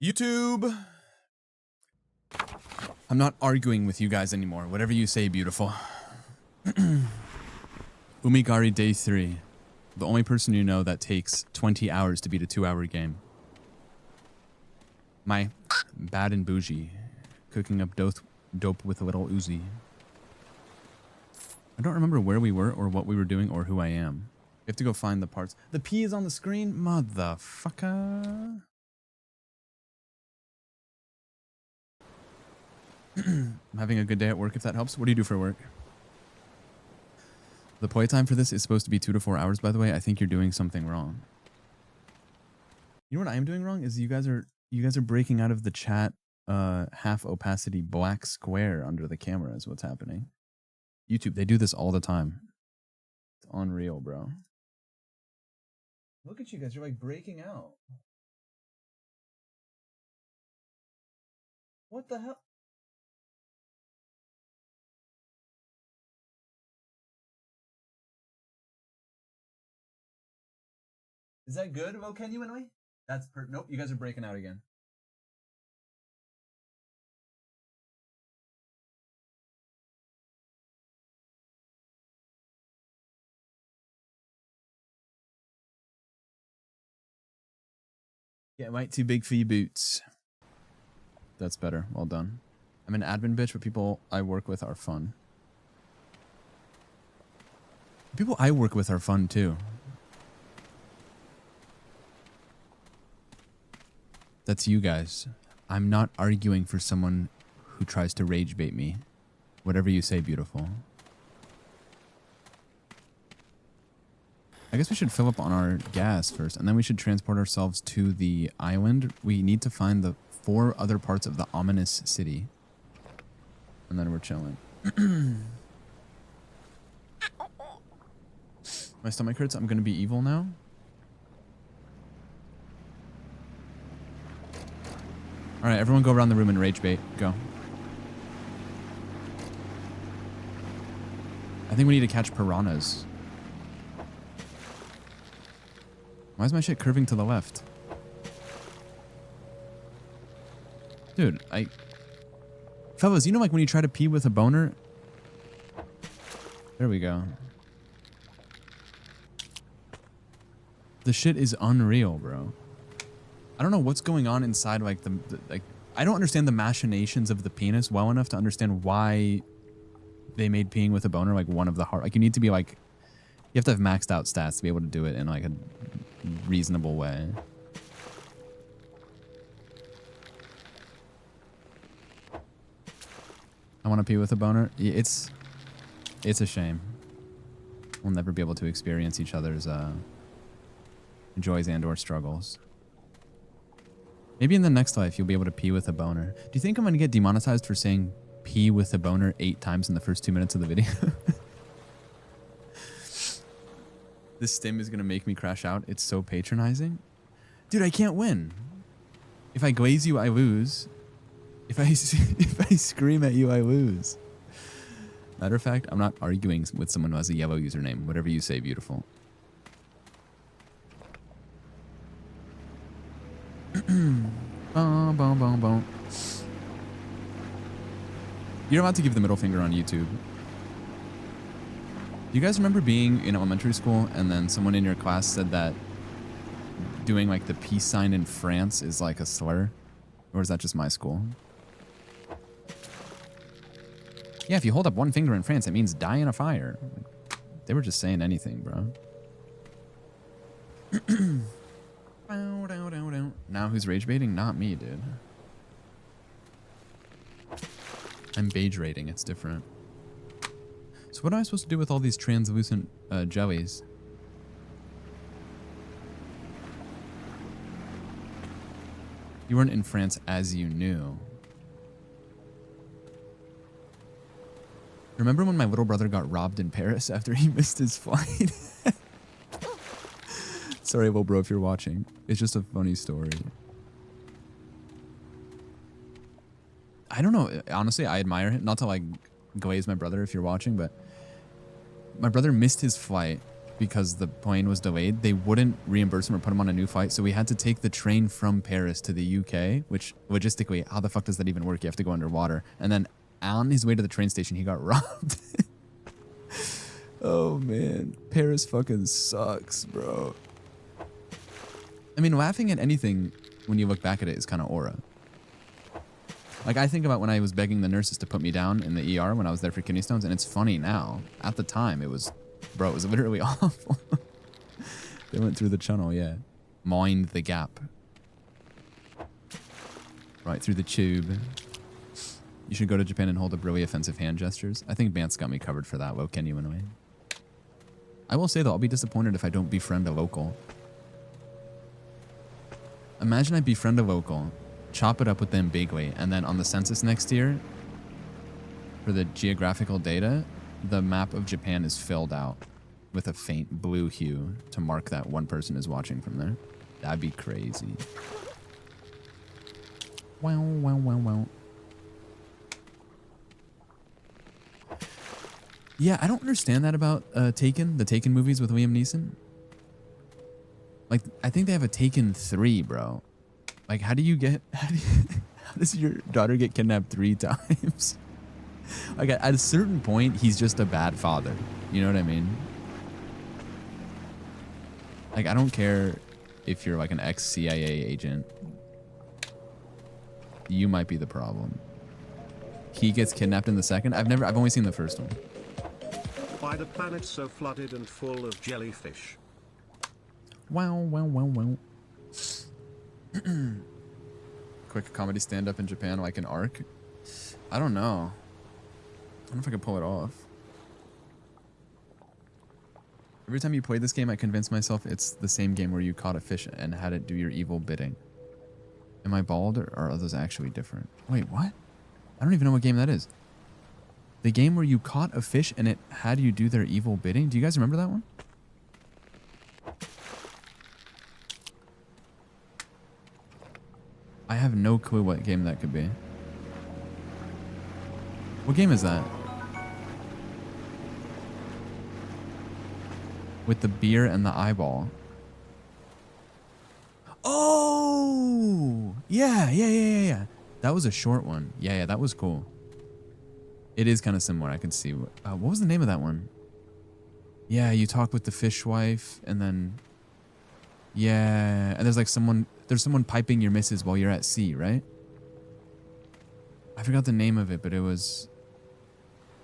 YouTube! I'm not arguing with you guys anymore. Whatever you say, beautiful. UMIGARI Day 3. The only person you know that takes 20 hours to beat a 2-hour game. My bad and bougie. Cooking up dope with a little Uzi. I don't remember where we were or what we were doing or who I am. We have to go find the parts. The P is on the screen? Motherfucker. I'm having a good day at work if that helps. What do you do for work? The play time for this is supposed to be 2 to 4 hours, by the way. I think you're doing something wrong. You know what I am doing wrong is you guys are breaking out of the chat half opacity black square under the camera is what's happening. YouTube, they do this all the time. It's unreal, bro. Look at you guys, you're like breaking out. What the hell? Is that good? Well, can you anyway? That's nope, you guys are breaking out again. Yeah, might too big for your boots. That's better. Well done. I'm an admin bitch, but people I work with are fun. People I work with are fun too. That's you guys. I'm not arguing for someone who tries to rage bait me. Whatever you say, beautiful. I guess we should fill up on our gas first, and then we should transport ourselves to the island. We need to find the 4 other parts of the ominous city. And then we're chilling. My stomach hurts. I'm gonna be evil now. Alright, everyone go around the room and rage bait. Go. I think we need to catch piranhas. Why is my shit curving to the left? Dude, Fellas, you know like when you try to pee with a boner? There we go. The shit is unreal, bro. I don't know what's going on inside like like I don't understand the machinations of the penis well enough to understand why they made peeing with a boner like one of the hard, like you need to be like, you have to have maxed out stats to be able to do it in like a reasonable way. I want to pee with a boner. It's a shame. We'll never be able to experience each other's joys and or struggles. Maybe in the next life you'll be able to pee with a boner. Do you think I'm going to get demonetized for saying pee with a boner 8 times in the first 2 minutes of the video? This stim is going to make me crash out. It's so patronizing. Dude, I can't win. If I glaze you, I lose. If I scream at you, I lose. Matter of fact, I'm not arguing with someone who has a yellow username. Whatever you say, beautiful. Boom, boom, boom, boom. You're allowed to give the middle finger on YouTube. Do you guys remember being in elementary school and then someone in your class said that doing like the peace sign in France is like a slur? Or is that just my school? Yeah, if you hold up one finger in France, it means die in a fire. They were just saying anything, bro. Now who's rage baiting? Not me, dude. I'm beige rating. It's different. So what am I supposed to do with all these translucent jellies? You weren't in France as you knew. Remember when my little brother got robbed in Paris after he missed his flight? Sorry, little bro, if you're watching. It's just a funny story. I don't know. Honestly, I admire him. Not to like glaze my brother if you're watching, but my brother missed his flight because the plane was delayed, they wouldn't reimburse him or put him on a new flight. So we had to take the train from Paris to the UK, which logistically, how the fuck does that even work? You have to go underwater. And then on his way to the train station, he got robbed. Oh man, Paris fucking sucks, bro. I mean, laughing at anything when you look back at it is kind of aura. Like, I think about when I was begging the nurses to put me down in the ER when I was there for kidney stones, and it's funny now. At the time, it was, bro, it was literally awful. They went through the channel, yeah. Mind the gap. Right through the tube. You should go to Japan and hold up really offensive hand gestures. I think Bant's got me covered for that, Woken you anyway. I will say, though, I'll be disappointed if I don't befriend a local. Imagine I befriend a local, chop it up with them bigly, and then on the census next year, for the geographical data, the map of Japan is filled out with a faint blue hue to mark that one person is watching from there. That'd be crazy. Wow, wow, wow, wow. Yeah, I don't understand that about Taken, the Taken movies with Liam Neeson. Like, I think they have a Taken 3, bro. Like, how does your daughter get kidnapped 3 times? Like, at a certain point, he's just a bad father. You know what I mean? Like, I don't care if you're like an ex-CIA agent. You might be the problem. He gets kidnapped in the second? I've only seen the first one. Why the planet so flooded and full of jellyfish? Wow, wow, wow, wow. Quick comedy stand-up in Japan like an arc? I don't know. I don't know if I can pull it off. Every time you play this game, I convince myself it's the same game where you caught a fish and had it do your evil bidding. Am I bald or are those actually different? Wait, what? I don't even know what game that is. The game where you caught a fish and it had you do their evil bidding? Do you guys remember that one? I have no clue what game that could be. What game is that? With the beer and the eyeball. Oh! Yeah. That was a short one. Yeah, that was cool. It is kind of similar. I can see. What was the name of that one? Yeah, you talk with the fishwife, and then... Yeah, and there's someone piping your missus while you're at sea, right? I forgot the name of it, but it was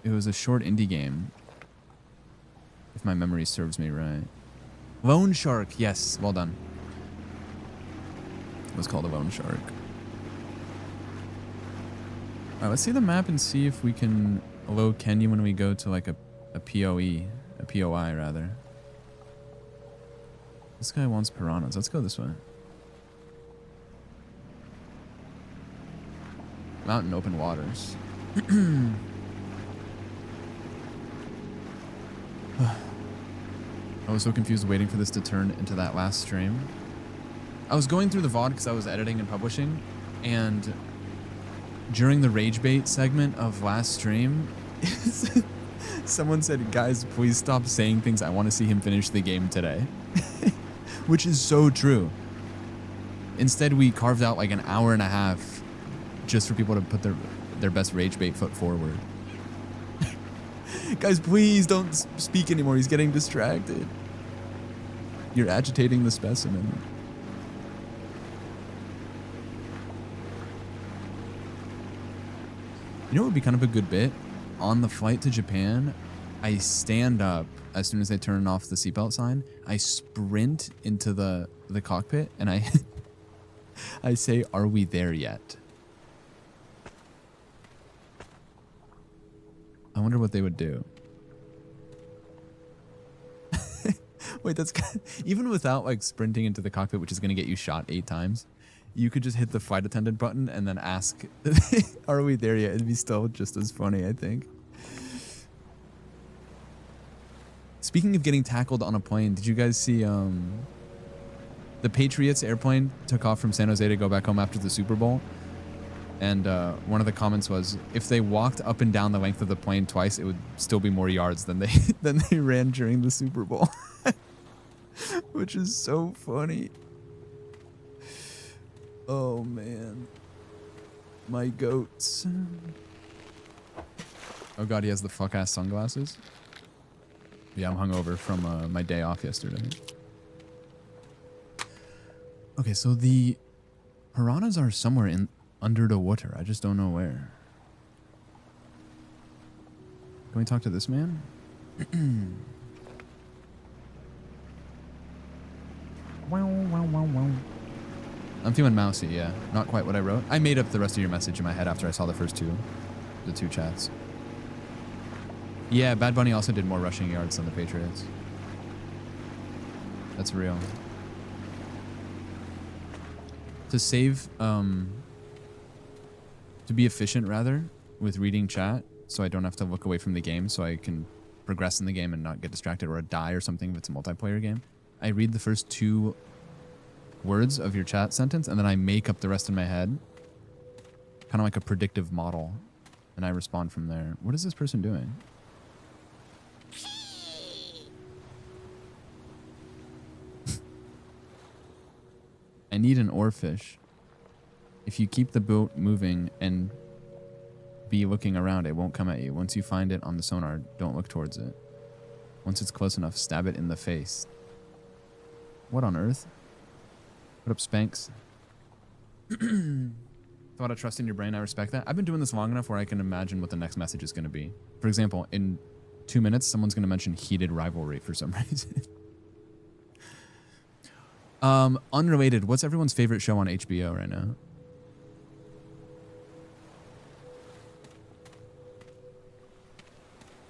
a short indie game. If my memory serves me right. Lone Shark, yes, well done. It was called a Lone Shark. Alright, let's see the map and see if we can allow Kenya when we go to like a POE, a POI rather. This guy wants piranhas. Let's go this way. Mountain open waters. I was so confused waiting for this to turn into that last stream. I was going through the VOD because I was editing and publishing, and during the rage bait segment of last stream, someone said, guys, please stop saying things. I want to see him finish the game today. Which is so true. Instead, we carved out like an hour and a half just for people to put their best rage bait foot forward. Guys, please don't speak anymore. He's getting distracted. You're agitating the specimen. You know what would be kind of a good bit? On the flight to Japan, I stand up as soon as they turn off the seatbelt sign. I sprint into the cockpit and I I say, "Are we there yet?" I wonder what they would do. Wait, that's even without like sprinting into the cockpit, which is going to get you shot 8 times. You could just hit the flight attendant button and then ask, "Are we there yet?" It'd be still just as funny, I think. Speaking of getting tackled on a plane, did you guys see the Patriots airplane took off from San Jose to go back home after the Super Bowl? And one of the comments was, if they walked up and down the length of the plane twice, it would still be more yards than they than they ran during the Super Bowl. Which is so funny. Oh man. My goats. Oh god, he has the fuck ass sunglasses. Yeah, I'm hungover from my day off yesterday. Okay, so the piranhas are somewhere in under the water. I just don't know where. Can we talk to this man? Wow, wow, wow, wow. I'm feeling mousy, yeah. Not quite what I wrote. I made up the rest of your message in my head after I saw the first the two chats. Yeah, Bad Bunny also did more rushing yards than the Patriots. That's real. To save, to be efficient rather, with reading chat, so I don't have to look away from the game, so I can progress in the game and not get distracted or die or something if it's a multiplayer game. I read the first 2 words of your chat sentence, and then I make up the rest in my head. Kind of like a predictive model. And I respond from there. What is this person doing? I need an oarfish. If you keep the boat moving and be looking around, it won't come at you. Once you find it on the sonar, don't look towards it. Once it's close enough, stab it in the face. What on earth? What up, Spanx? Thought I trust in your brain. I respect that. I've been doing this long enough where I can imagine what the next message is going to be. For example, in 2 minutes, someone's going to mention heated rivalry for some reason. Unrelated. What's everyone's favorite show on HBO right now?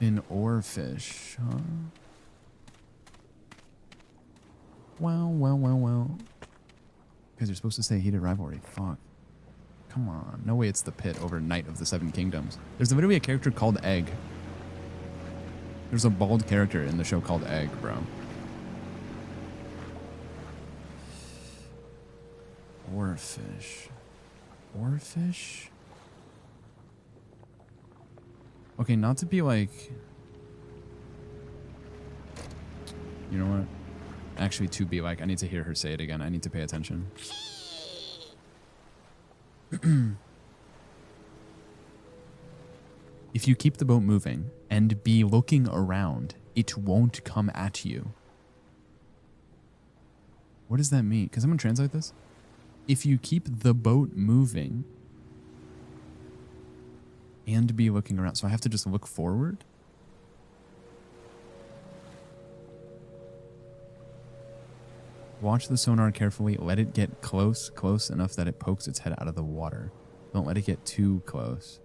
An oarfish, huh? Well, well, well, well. Because you're supposed to say heated rivalry. Fuck. Come on. No way it's the pit over Knight of the Seven Kingdoms. There's literally a character called Egg. There's a bald character in the show called Egg, bro. Oarfish. Oarfish? Okay, not to be like... You know what? Actually, to be like, I need to hear her say it again. I need to pay attention. If you keep the boat moving and be looking around, it won't come at you. What does that mean? Can someone translate this? If you keep the boat moving and be looking around. So I have to just look forward? Watch the sonar carefully. Let it get close enough that it pokes its head out of the water. Don't let it get too close.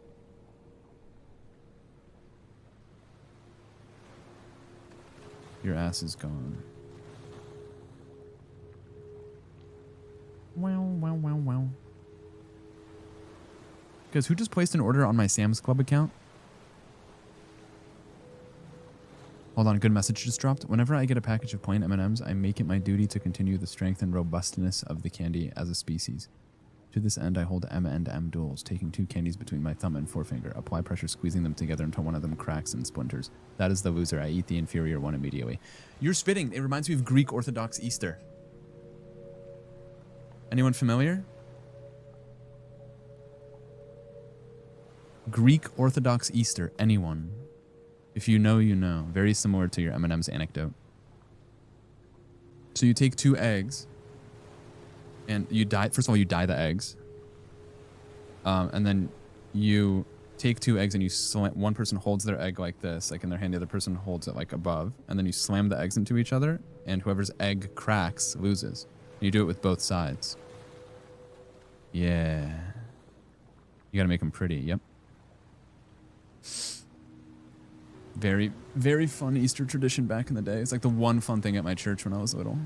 Your ass is gone. Wow. Guys, who just placed an order on my Sam's Club account? Hold on, good message just dropped. Whenever I get a package of plain M&Ms, I make it my duty to continue the strength and robustness of the candy as a species. To this end, I hold M and M duels, taking 2 candies between my thumb and forefinger, apply pressure, squeezing them together until one of them cracks and splinters. That is the loser. I eat the inferior one immediately. You're spitting. It reminds me of Greek Orthodox Easter. Anyone familiar? Greek Orthodox Easter. Anyone? If you know, you know. Very similar to your M&M's anecdote. So you take 2 eggs, and you dye. First of all, you dye the eggs, and then you take 2 eggs and you slam. One person holds their egg like this, like in their hand. The other person holds it like above, and then you slam the eggs into each other. And whoever's egg cracks loses. And you do it with both sides. Yeah. You gotta make them pretty. Yep. Very, very fun Easter tradition back in the day. It's like the one fun thing at my church when I was little.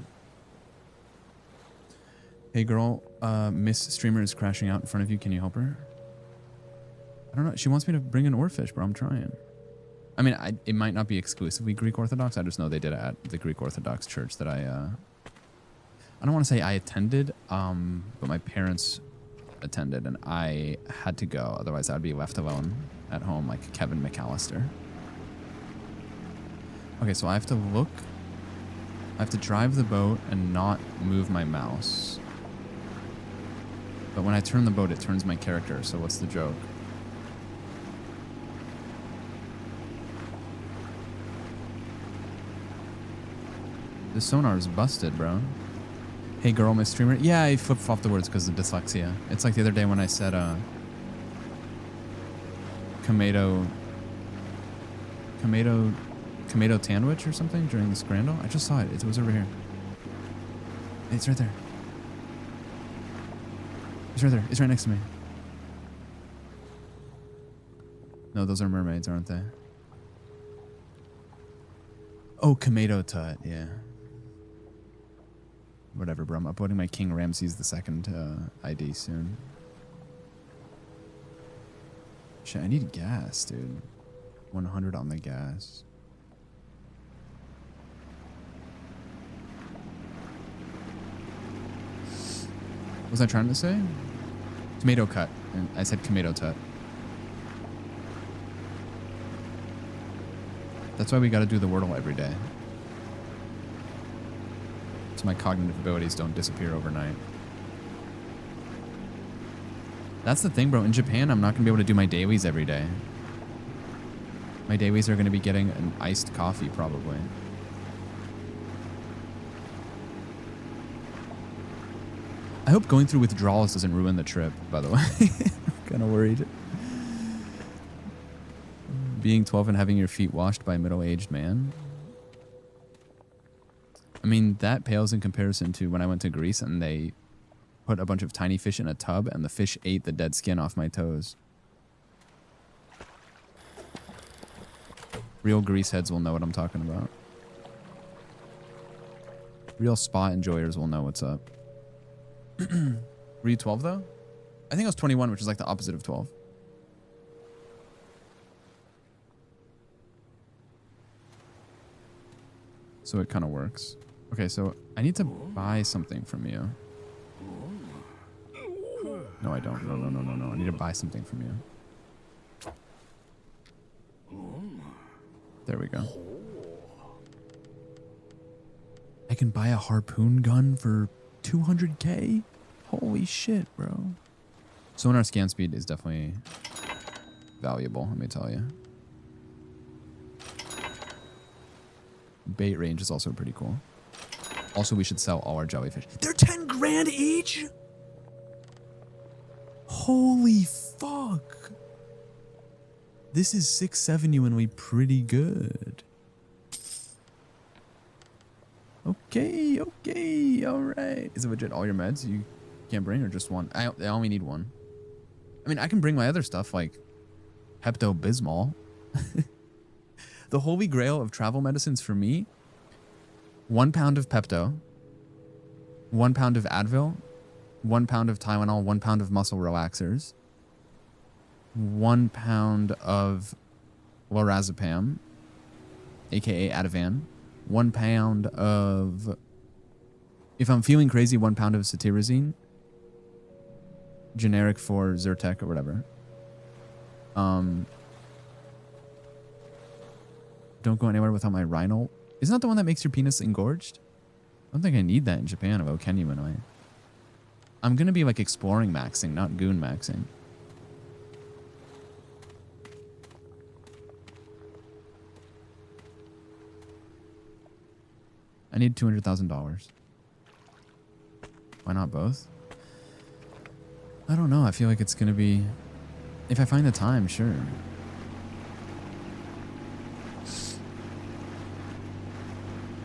Hey girl, Miss Streamer is crashing out in front of you. Can you help her? I don't know. She wants me to bring an oarfish, bro. I'm trying. I mean, it might not be exclusively Greek Orthodox. I just know they did it at the Greek Orthodox church that I don't want to say I attended, but my parents attended, and I had to go. Otherwise, I'd be left alone at home like Kevin McAllister. Okay, so I have to look. I have to drive the boat and not move my mouse. But when I turn the boat, it turns my character, so what's the joke? The sonar is busted, bro. Hey girl, my streamer. Yeah, I flipped off the words because of dyslexia. It's like the other day when I said, Tomato Tanwich or something during the scrandal. I just saw it. It was over here. It's right there. It's right there. It's right next to me. No, those are mermaids, aren't they? Oh, Tomato Tut, yeah. Whatever, bro. I'm uploading my King Ramses II ID soon. Shit, I need gas, dude. 100 on the gas. What was I trying to say? Tomato cut. And I said tomato tut. That's why we gotta do the Wordle every day. So my cognitive abilities don't disappear overnight. That's the thing, bro. In Japan, I'm not gonna be able to do my dailies every day. My dailies are gonna be getting an iced coffee, probably. I hope going through withdrawals doesn't ruin the trip, by the way. I'm kind of worried. Being 12 and having your feet washed by a middle-aged man. I mean, that pales in comparison to when I went to Greece and they put a bunch of tiny fish in a tub and the fish ate the dead skin off my toes. Real Grease heads will know what I'm talking about. Real spa enjoyers will know what's up. Were you 12 though? I think I was 21, which is like the opposite of 12. So it kind of works. Okay, so I need to buy something from you. No, I don't. No. I need to buy something from you. There we go. I can buy a harpoon gun for 200k? Holy shit, bro. Sonar scan speed is definitely valuable, let me tell you. Bait range is also pretty cool. Also, we should sell all our jellyfish. They're 10 grand each? Holy fuck. This is 670 when we pretty good. Okay, all right. Is it legit all your meds you can't bring or just one? I only need one. I mean, I can bring my other stuff like Pepto-Bismol. The holy grail of travel medicines for me, 1 pound of Pepto, 1 pound of Advil, 1 pound of Tylenol, 1 pound of muscle relaxers, 1 pound of lorazepam, aka Ativan, 1 pound of, if I'm feeling crazy, 1 pound of cetirizine, generic for Zyrtec or whatever. Don't go anywhere without my Rhinol. Isn't that the one that makes your penis engorged? I don't think I need that in Japan, although can you anyway? I'm gonna be like exploring maxing, not goon maxing. I need $200,000. Why not both? I don't know. I feel like it's gonna be, if I find the time, sure.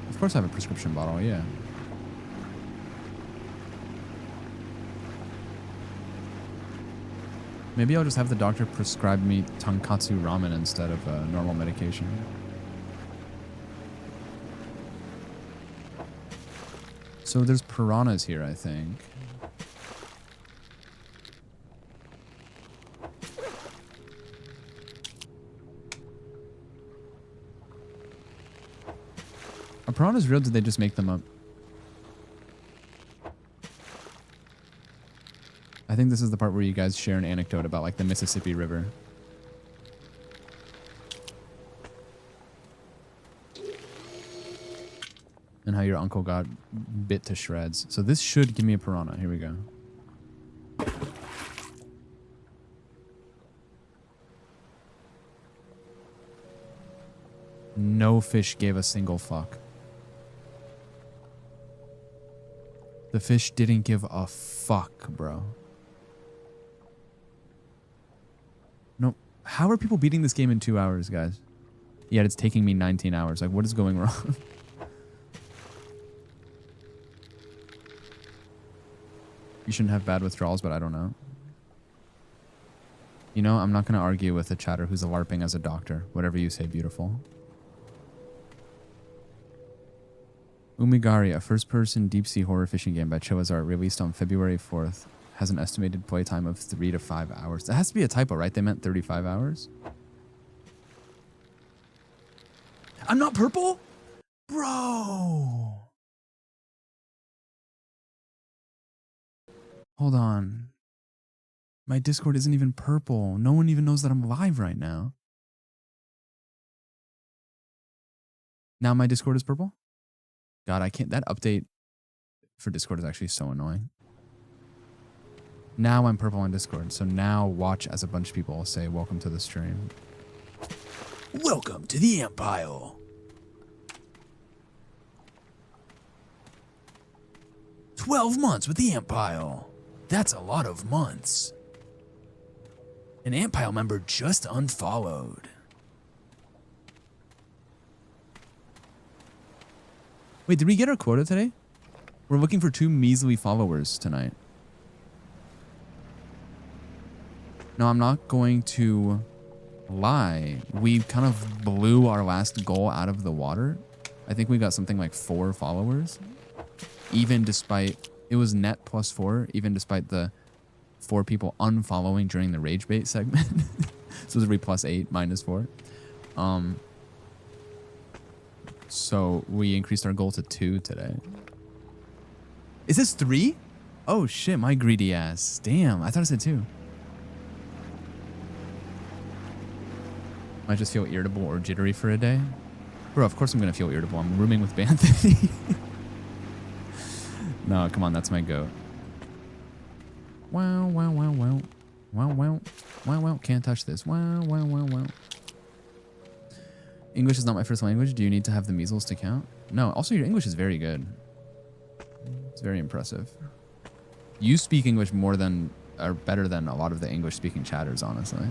Of course I have a prescription bottle, yeah. Maybe I'll just have the doctor prescribe me tonkatsu ramen instead of normal medication. So there's piranhas here, I think. Are piranhas real? Did they just make them up? I think this is the part where you guys share an anecdote about like the Mississippi River. And how your uncle got bit to shreds. So this should give me a piranha. Here we go. No fish gave a single fuck. The fish didn't give a fuck, bro. No. How are people beating this game in 2 hours, guys? Yet it's taking me 19 hours. Like, what is going wrong? You shouldn't have bad withdrawals, but I don't know. You know, I'm not going to argue with a chatter who's LARPing as a doctor. Whatever you say, beautiful. UMIGARI, a first-person deep-sea horror fishing game by Chillazart, released on February 4th, has an estimated playtime of 3 to 5 hours. That has to be a typo, right? They meant 35 hours? I'm not purple? Bro! Hold on. My Discord isn't even purple. No one even knows that I'm live right now. Now my Discord is purple? God, I can't. That update for Discord is actually so annoying. Now I'm purple on Discord. So now watch as a bunch of people say, welcome to the stream. Welcome to the Empire. "12 months with the Empire. That's a lot of months. An Empire member just unfollowed. Wait, did we get our quota today? We're looking for 2 measly followers tonight. No, I'm not going to lie. We kind of blew our last goal out of the water. I think we got something like 4 followers. Even despite, it was net +4, even despite the 4 people unfollowing during the rage bait segment. So it was +8, -4. So we increased our goal to 2 today. Is this 3? Oh shit, my greedy ass. Damn, I thought it said 2. Might just feel irritable or jittery for a day. Bro, of course I'm gonna feel irritable. I'm rooming with Banthony. No, come on, that's my goat. Wow, wow, wow, wow. Wow, wow. Wow, wow. Can't touch this. Wow, wow, wow, wow. English is not my first language. Do you need to have the measles to count? No. Also, your English is very good. It's very impressive. You speak English more than, or better than a lot of the English-speaking chatters, honestly.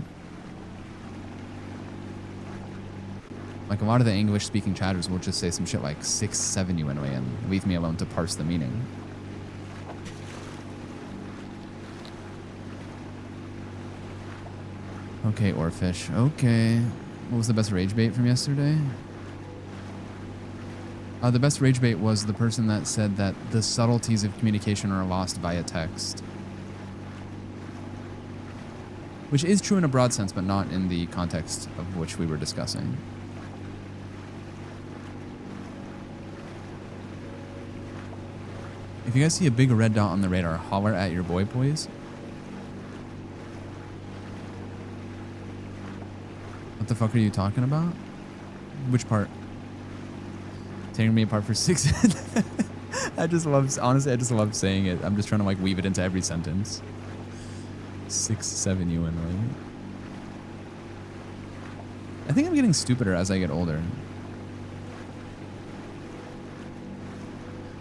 Like, a lot of the English-speaking chatters will just say some shit like 6, 7 UNOA and leave me alone to parse the meaning. Okay, Oarfish. Okay. What was the best rage bait from yesterday? The best rage bait was the person that said that the subtleties of communication are lost via text. Which is true in a broad sense, but not in the context of which we were discussing. If you guys see a big red dot on the radar, holler at your boy, please. What the fuck are you talking about? Which part? Tearing me apart for 6. I just love, honestly, I just love saying it. I'm just trying to like weave it into every sentence. 6, 7 UNOA. I think I'm getting stupider as I get older.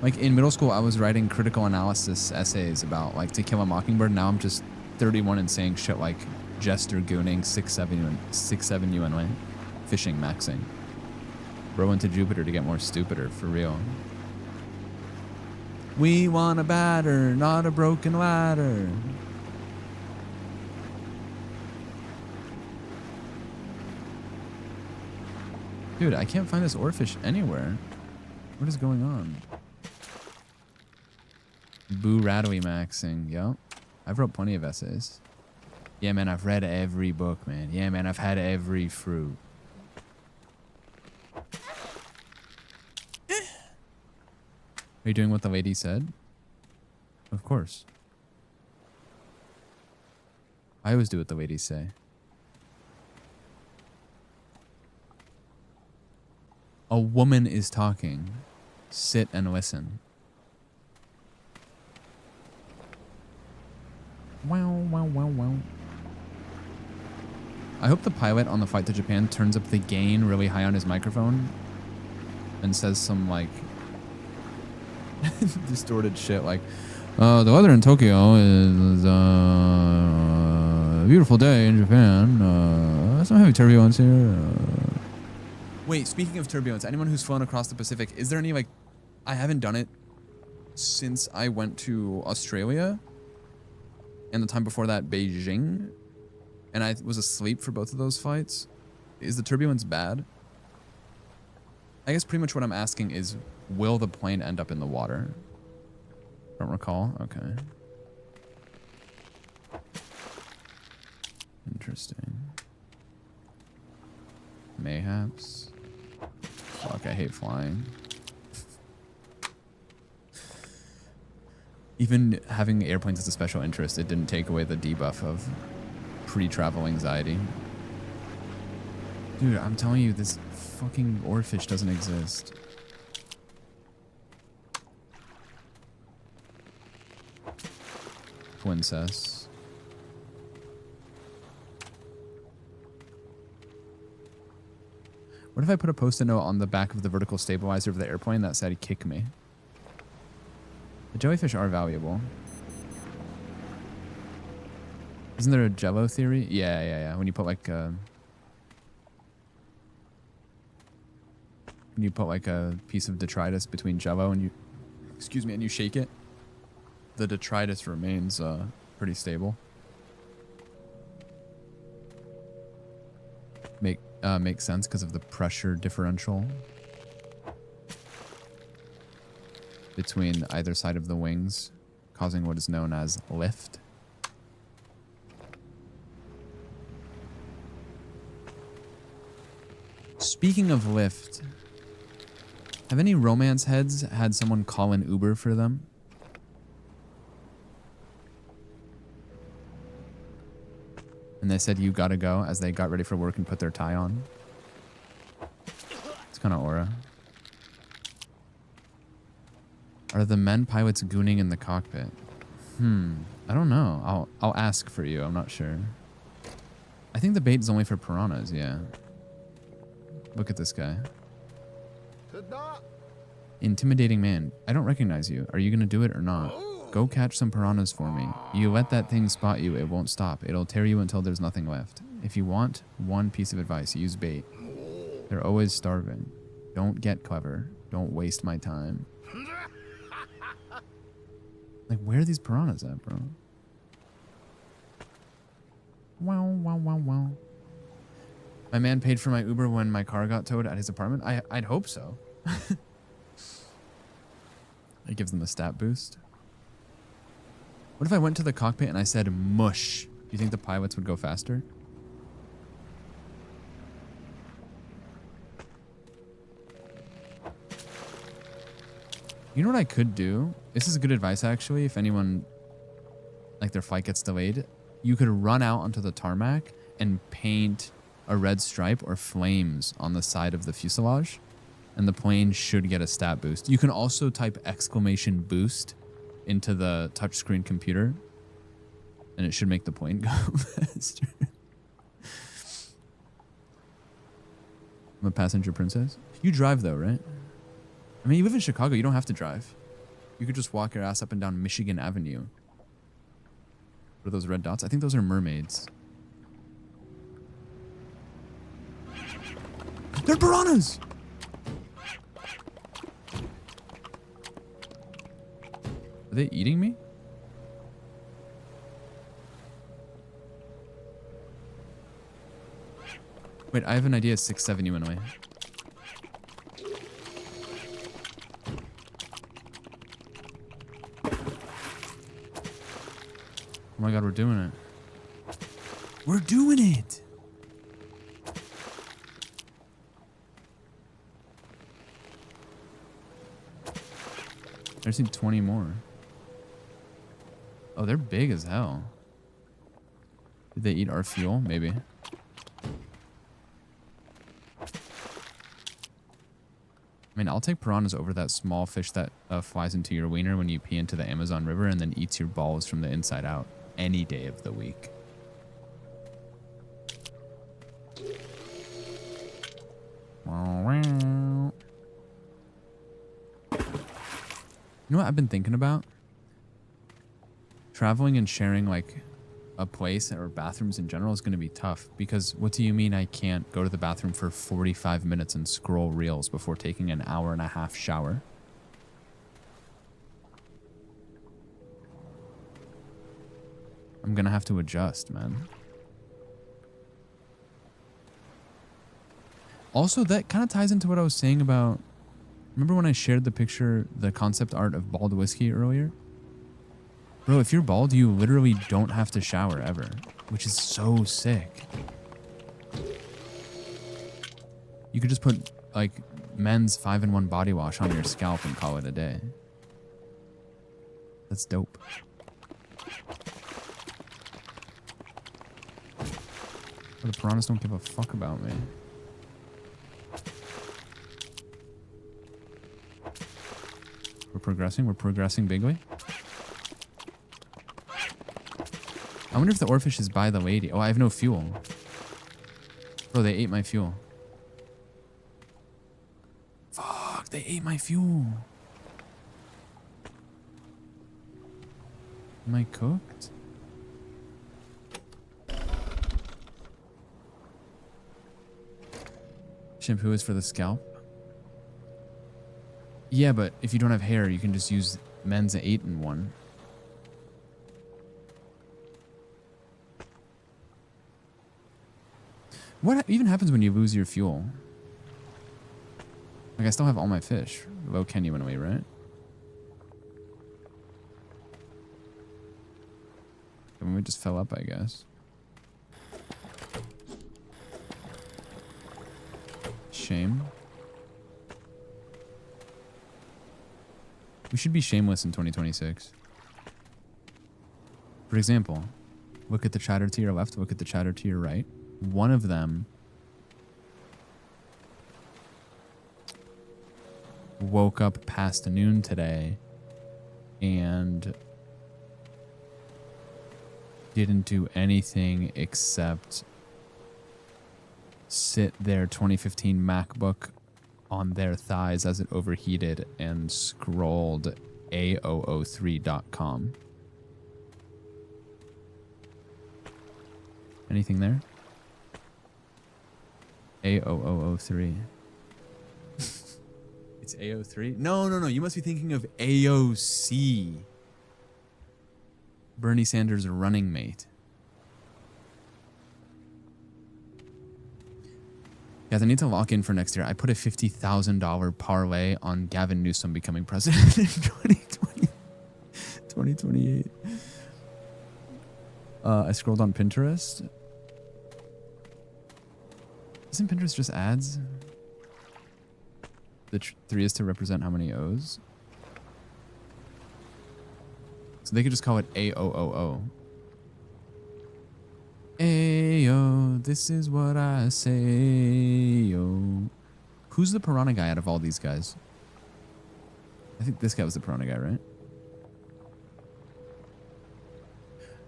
Like in middle school, I was writing critical analysis essays about like To Kill a Mockingbird. Now I'm just 31 and saying shit like Jester gooning 6, 7 UNOA. Fishing maxing. Bro went to Jupiter to get more stupider, for real. We want a batter, not a broken ladder. Dude, I can't find this oarfish anywhere. What is going on? Boo rattly maxing, yo. I've wrote plenty of essays. Yeah, man, I've read every book, man. Yeah, man, I've had every fruit. Are you doing what the lady said? Of course. I always do what the ladies say. A woman is talking. Sit and listen. Wow, wow, wow, wow. I hope the pilot on the flight to Japan turns up the gain really high on his microphone and says some like distorted shit like, the weather in Tokyo is a beautiful day in Japan. Some heavy turbulence here. Wait, speaking of turbulence, anyone who's flown across the Pacific, is there any like, I haven't done it since I went to Australia and the time before that Beijing, and I was asleep for both of those flights. Is the turbulence bad? I guess pretty much what I'm asking is, will the plane end up in the water? Don't recall? Okay. Interesting. Mayhaps. Fuck, I hate flying. Even having airplanes as a special interest, it didn't take away the debuff of pre-travel anxiety. Dude, I'm telling you, this fucking oarfish doesn't exist. Princess. What if I put a post-it note on the back of the vertical stabilizer of the airplane that said kick me? The jellyfish are valuable. Isn't there a jello theory? Yeah. When you put like a piece of detritus between jello and you, and you shake it, the detritus remains pretty stable. Makes sense because of the pressure differential between either side of the wings, causing what is known as lift. Speaking of lift, have any romance heads had someone call an Uber for them? And they said, you gotta go, as they got ready for work and put their tie on. It's kind of aura. Are the men pilots gooning in the cockpit? I don't know. I'll ask for you. I'm not sure. I think the bait is only for piranhas, yeah. Look at this guy. Intimidating man. I don't recognize you. Are you gonna do it or not? Go catch some piranhas for me. You let that thing spot you, it won't stop. It'll tear you until there's nothing left. If you want one piece of advice, use bait. They're always starving. Don't get clever. Don't waste my time. Like, where are these piranhas at, bro? Wow, wow, wow, wow. My man paid for my Uber when my car got towed at his apartment. I'd hope so. It gives them a stat boost. What if I went to the cockpit and I said mush? Do you think the pilots would go faster? You know what I could do? This is good advice, actually. If anyone, like, their flight gets delayed, you could run out onto the tarmac and paint a red stripe or flames on the side of the fuselage, and the plane should get a stat boost. You can also type exclamation boost into the touchscreen computer, and it should make the plane go faster. I'm a passenger princess. You drive though, right? I mean, you live in Chicago. You don't have to drive. You could just walk your ass up and down Michigan Avenue. What are those red dots? I think those are mermaids. They're piranhas! Are they eating me? Wait, I have an idea. 6-7 you went away. Oh my god, we're doing it. We're doing it! I just need 20 more. Oh, they're big as hell. Did they eat our fuel? Maybe. I mean, I'll take piranhas over that small fish that flies into your wiener when you pee into the Amazon River and then eats your balls from the inside out any day of the week. You know what I've been thinking about? Traveling and sharing like a place or bathrooms in general is going to be tough because what do you mean I can't go to the bathroom for 45 minutes and scroll reels before taking an hour and a half shower? I'm going to have to adjust, man. Also, that kind of ties into what I was saying about, remember when I shared the picture, the concept art of bald whiskey earlier? Bro, if you're bald, you literally don't have to shower ever, which is so sick. You could just put like men's 5-in-1 body wash on your scalp and call it a day. That's dope. But the piranhas don't give a fuck about me. We're progressing bigly. I wonder if the oarfish is by the lady. Oh, I have no fuel. Bro, they ate my fuel. Fuck, they ate my fuel. Am I cooked? Shampoo is for the scalp. Yeah, but if you don't have hair, you can just use men's 8-in-1. What even happens when you lose your fuel? Like, I still have all my fish. Low Kenny went away, right? And we just fell up, I guess. Shame. We should be shameless in 2026. For example, look at the chatter to your left, look at the chatter to your right. One of them woke up past noon today and didn't do anything except sit their 2015 MacBook on their thighs as it overheated and scrolled A003.com. Anything there? A0003. It's A03? No. You must be thinking of AOC. Bernie Sanders' running mate. Guys, I need to lock in for next year. I put a $50,000 parlay on Gavin Newsom becoming president in 2028. I scrolled on Pinterest. Isn't Pinterest just ads? The 3 is to represent how many O's. So they could just call it A-O-O-O. Ayo, this is what I say, yo. Who's the piranha guy out of all these guys? I think this guy was the piranha guy, right?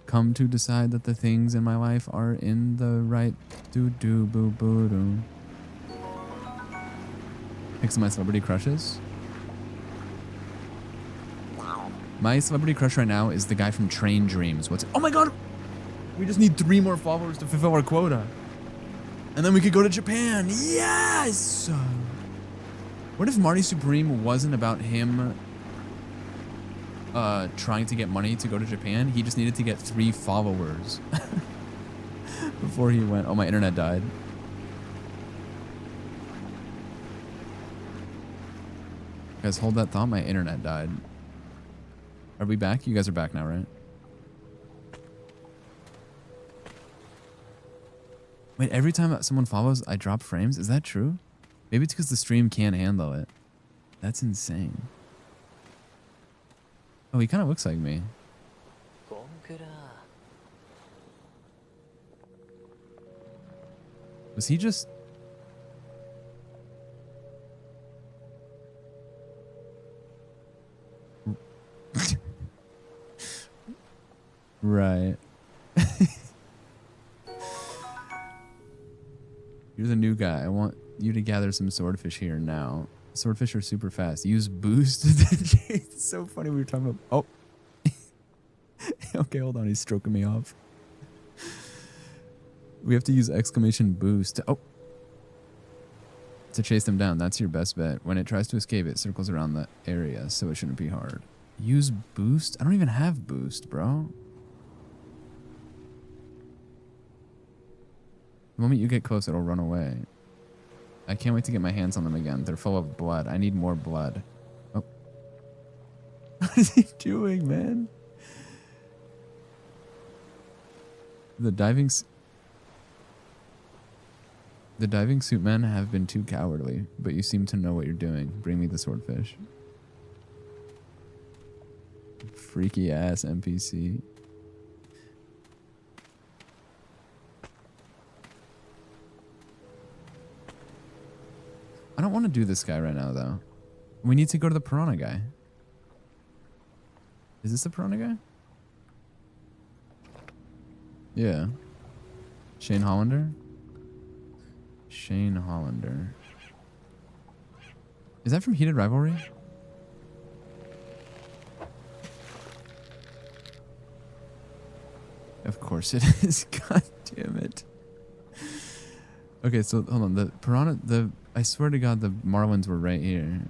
Come to decide that the things in my life are in the right do-do-boo-boo-doo. Pick some of my celebrity crushes. My celebrity crush right now is the guy from Train Dreams. Oh my god! We just need 3 more followers to fulfill our quota. And then we could go to Japan. Yes! What if Marty Supreme wasn't about him trying to get money to go to Japan? He just needed to get 3 followers before he went. Oh, my internet died. Guys, hold that thought. My internet died. Are we back? You guys are back now, right? Wait, every time someone follows, I drop frames? Is that true? Maybe it's because the stream can't handle it. That's insane. Oh, he kind of looks like me. Was he just... Right. You're the new guy. I want you to gather some swordfish here now. Swordfish are super fast. Use boost. It's so funny we were talking about... Oh. Okay, hold on. He's stroking me off. We have to use exclamation boost. Oh. To chase them down. That's your best bet. When it tries to escape, it circles around the area, so it shouldn't be hard. Use boost? I don't even have boost, bro. The moment you get close, it'll run away. I can't wait to get my hands on them again. They're full of blood. I need more blood. Oh. What is he doing, man? The diving suit men have been too cowardly, but you seem to know what you're doing. Bring me the swordfish. Freaky ass NPC. I don't want to do this guy right now, though. We need to go to the piranha guy. Is this the piranha guy? Yeah. Shane Hollander? Shane Hollander. Is that from Heated Rivalry? Of course it is. God damn it. Okay, so hold on. The piranha, I swear to God, the Marlins were right here.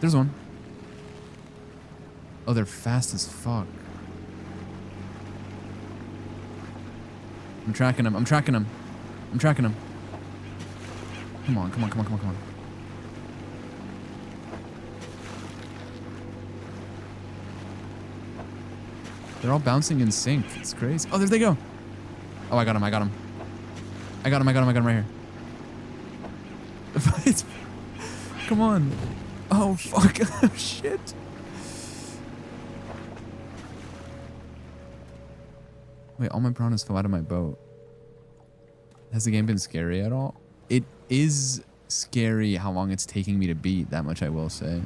There's one. Oh, they're fast as fuck. I'm tracking him. I'm tracking him. I'm tracking him. Come on, come on, come on, come on, come on. They're all bouncing in sync. It's crazy. Oh, there they go. Oh, I got him. I got him. I got him. I got him. I got him right here. It's, come on. Oh, fuck. Oh, shit. Wait, all my piranhas fell out of my boat. Has the game been scary at all? It is scary how long it's taking me to beat. That much I will say.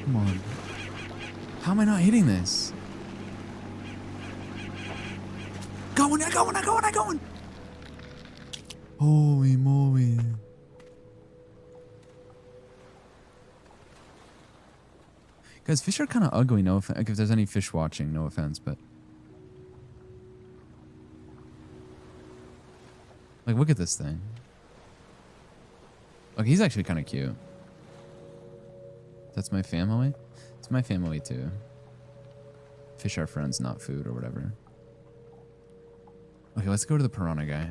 Come on. How am I not hitting this? Going, I'm going, I'm going, I'm going. Holy moly. Guys, fish are kind of ugly, no offense. Like if there's any fish watching, no offense, but... Like, look at this thing. Look, he's actually kind of cute. That's my family? It's my family, too. Fish are friends, not food or whatever. Okay, let's go to the piranha guy.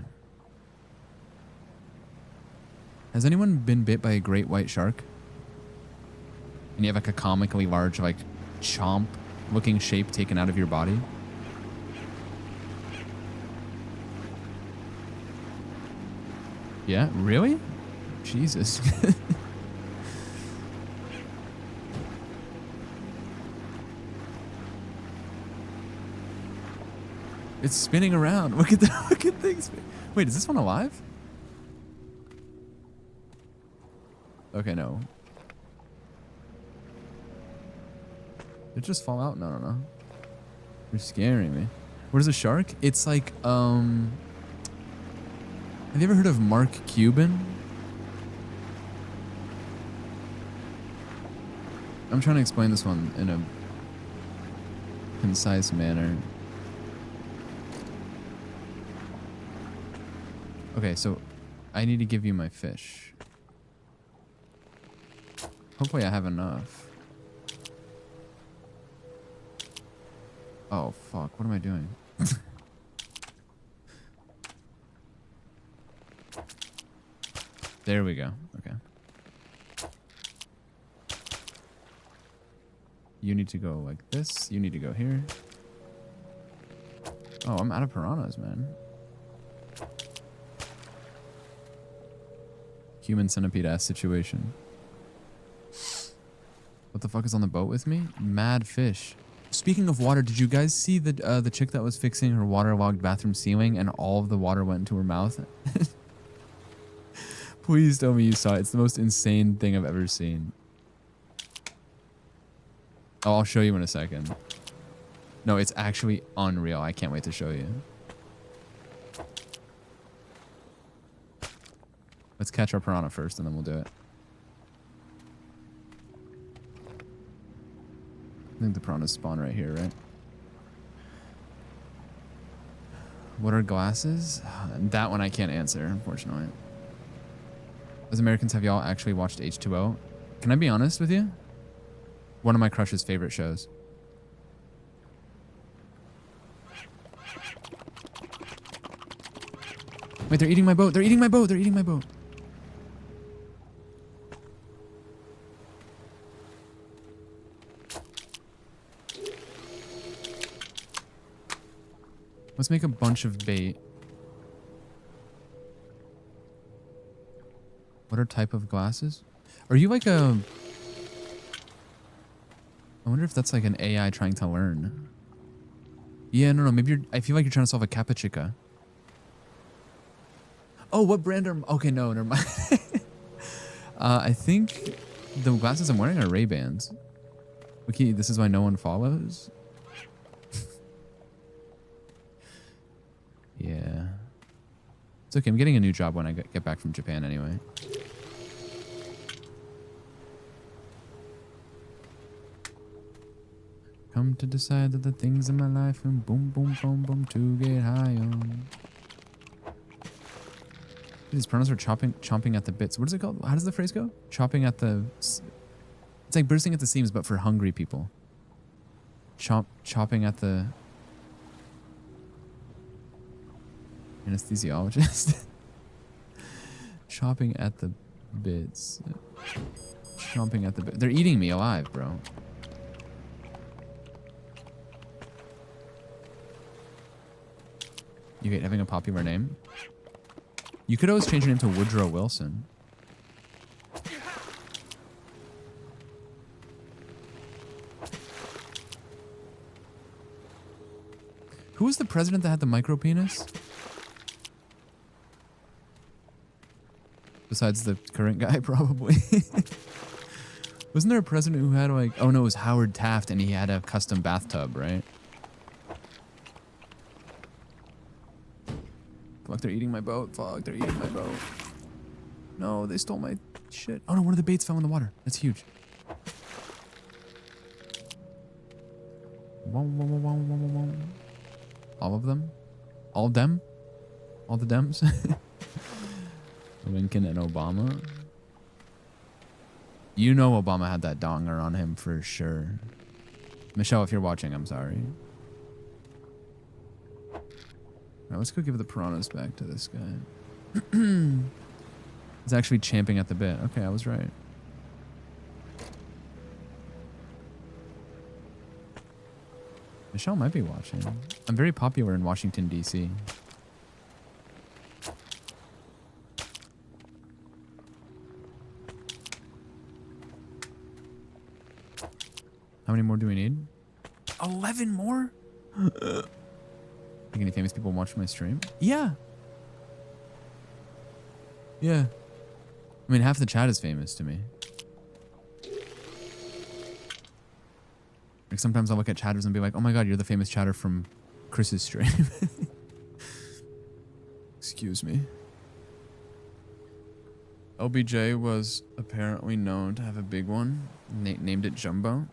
Has anyone been bit by a great white shark? And you have like a comically large, like, chomp looking shape taken out of your body? Yeah, really? Jesus. It's spinning around. Look at that. Look at things. Wait, is this one alive? Okay, no. Did it just fall out? No, no, no. You're scaring me. What is a shark? It's like, have you ever heard of Mark Cuban? I'm trying to explain this one in a concise manner. Okay, so I need to give you my fish. Hopefully I have enough. Oh, fuck. What am I doing? There we go. Okay. You need to go like this. You need to go here. Oh, I'm out of piranhas, man. Human centipede ass situation. What the fuck is on the boat with me? Mad fish. Speaking of water, did you guys see the chick that was fixing her waterlogged bathroom ceiling and all of the water went into her mouth? Please tell me you saw it. It's the most insane thing I've ever seen. Oh, I'll show you in a second. No, it's actually unreal. I can't wait to show you. Let's catch our piranha first and then we'll do it. I think the piranhas spawn right here, right? What are glasses? That one I can't answer, unfortunately. As Americans, have y'all actually watched H2O? Can I be honest with you? One of my crush's favorite shows. Wait, they're eating my boat. They're eating my boat. They're eating my boat. Let's make a bunch of bait. What are type of glasses? Are you like a... I wonder if that's like an AI trying to learn. Yeah, no, maybe you're... I feel like you're trying to solve a Kappa Chica. Oh, what brand are... Okay, no, never mind. I think the glasses I'm wearing are Ray-Bans. Okay, this is why no one follows. Yeah. It's okay, I'm getting a new job when I get back from Japan anyway. Come to decide that the things in my life and boom, boom, boom, boom to get high on. These piranhas are chomping at the bits. What is it called? How does the phrase go? Chopping at the... It's like bursting at the seams, but for hungry people. Chopping at the... Anesthesiologist. Chopping at the bits. Chomping at the bits. They're eating me alive, bro. You hate having a popular name? You could always change your name to Woodrow Wilson. Who was the president that had the micro penis? Besides the current guy, probably. Wasn't there a president who had like... Oh no, it was Howard Taft and he had a custom bathtub, right? Fuck, they're eating my boat. Fuck, they're eating my boat. No, they stole my shit. Oh no, one of the baits fell in the water. That's huge. All of them? All them? All the dems? Lincoln and Obama. You know Obama had that donger on him for sure. Michelle, if you're watching, I'm sorry. Alright, let's go give the piranhas back to this guy. He's actually champing at the bit. Okay, I was right. Michelle might be watching. I'm very popular in Washington, D.C. How many more do we need? 11 more? Think any famous people watch my stream? Yeah. Yeah. I mean, half the chat is famous to me. Like sometimes I'll look at chatters and be like, oh my god, you're the famous chatter from Chris's stream. Excuse me. LBJ was apparently known to have a big one. Named it Jumbo.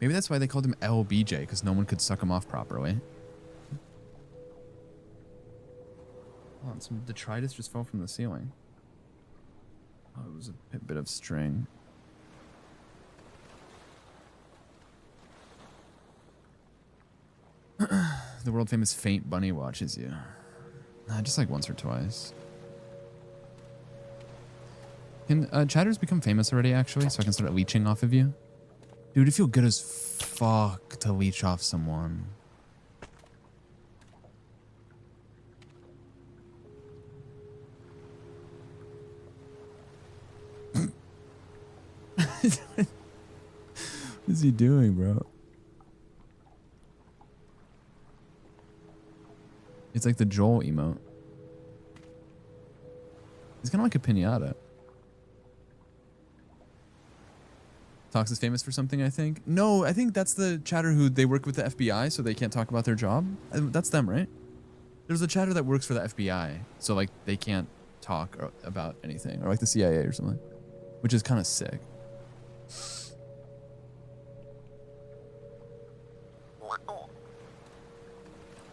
Maybe that's why they called him LBJ, because no one could suck him off properly. Oh, some detritus just fell from the ceiling. Oh, it was a bit of string. The world famous faint bunny watches you. Nah, just like once or twice. Can chatters become famous already, actually, so I can start leeching off of you? Dude, it'd feel good as fuck to leech off someone. is he doing, bro? It's like the Joel emote. He's kind of like a pinata. Tox is famous for something, I think. No, I think that's the chatter who they work with the FBI, so they can't talk about their job. That's them, right? There's a chatter that works for the FBI, so like they can't talk about anything, or like the CIA or something, which is kind of sick.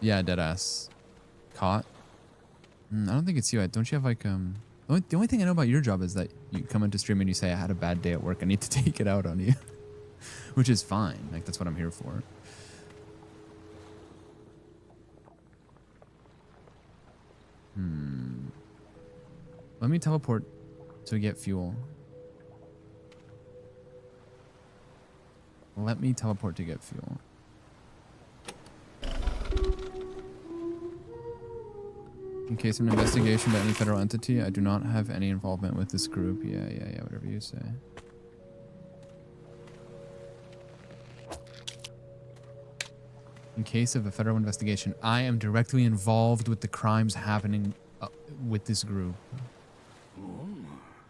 Yeah, deadass. Caught? I don't think it's you. Don't you have like the only thing I know about your job is that you come into stream and you say, I had a bad day at work, I need to take it out on you. Which is fine. Like, that's what I'm here for. Let me teleport to get fuel. Let me teleport to get fuel. In case of an investigation by any federal entity, I do not have any involvement with this group. Yeah, whatever you say. In case of a federal investigation, I am directly involved with the crimes happening with this group.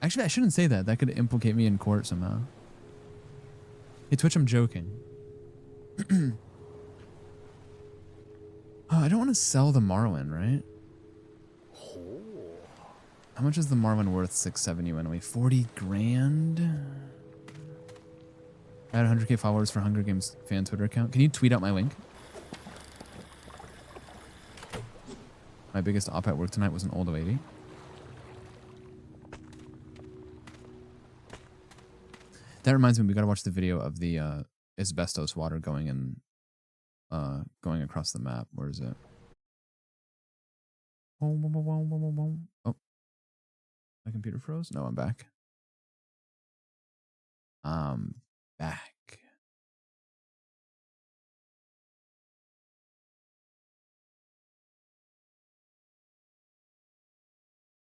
Actually, I shouldn't say that. That could implicate me in court somehow. Hey, Twitch, I'm joking. Oh, I don't want to sell the Marwin, right? How much is the Marwin worth? 670 anyway. 40 grand? I had 100k followers for Hunger Games fan Twitter account. Can you tweet out my link? My biggest op at work tonight was an old lady. That reminds me, we gotta watch the video of the asbestos water going in, going across the map. Where is it? Oh, my computer froze? No, I'm back. Back.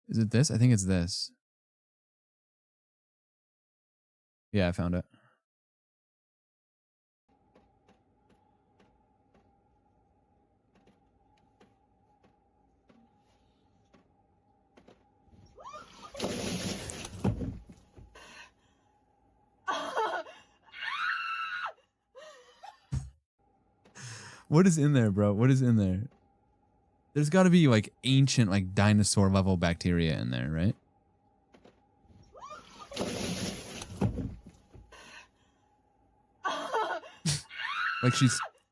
Is it this? I think it's this. Yeah, I found it. What is in there, bro? What is in there? There's got to be like ancient, like dinosaur level bacteria in there, right? Like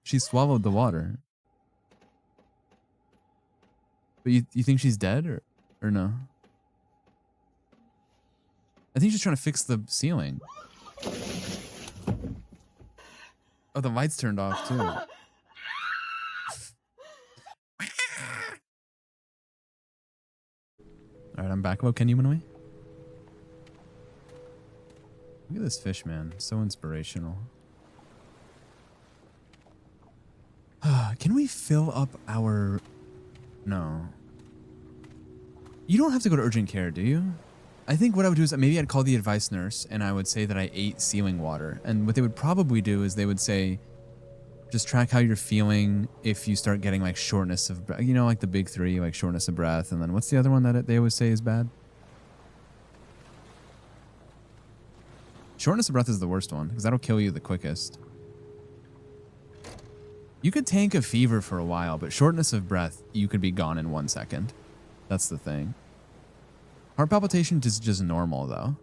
she swallowed the water. But you think she's dead or no? I think she's trying to fix the ceiling. Oh, the lights turned off too. Alright, I'm back. Hello, Ken Yumanoi. Look at this fish, man. So inspirational. Can we fill up our... No. You don't have to go to urgent care, do you? I think what I would do is maybe I'd call the advice nurse and I would say that I ate ceiling water. And what they would probably do is they would say, just track how you're feeling if you start getting like shortness of breath. You know, like the big three, like shortness of breath. And then what's the other one that they always say is bad? Shortness of breath is the worst one because that'll kill you the quickest. You could tank a fever for a while, but shortness of breath, you could be gone in 1 second. That's the thing. Heart palpitation is just normal though.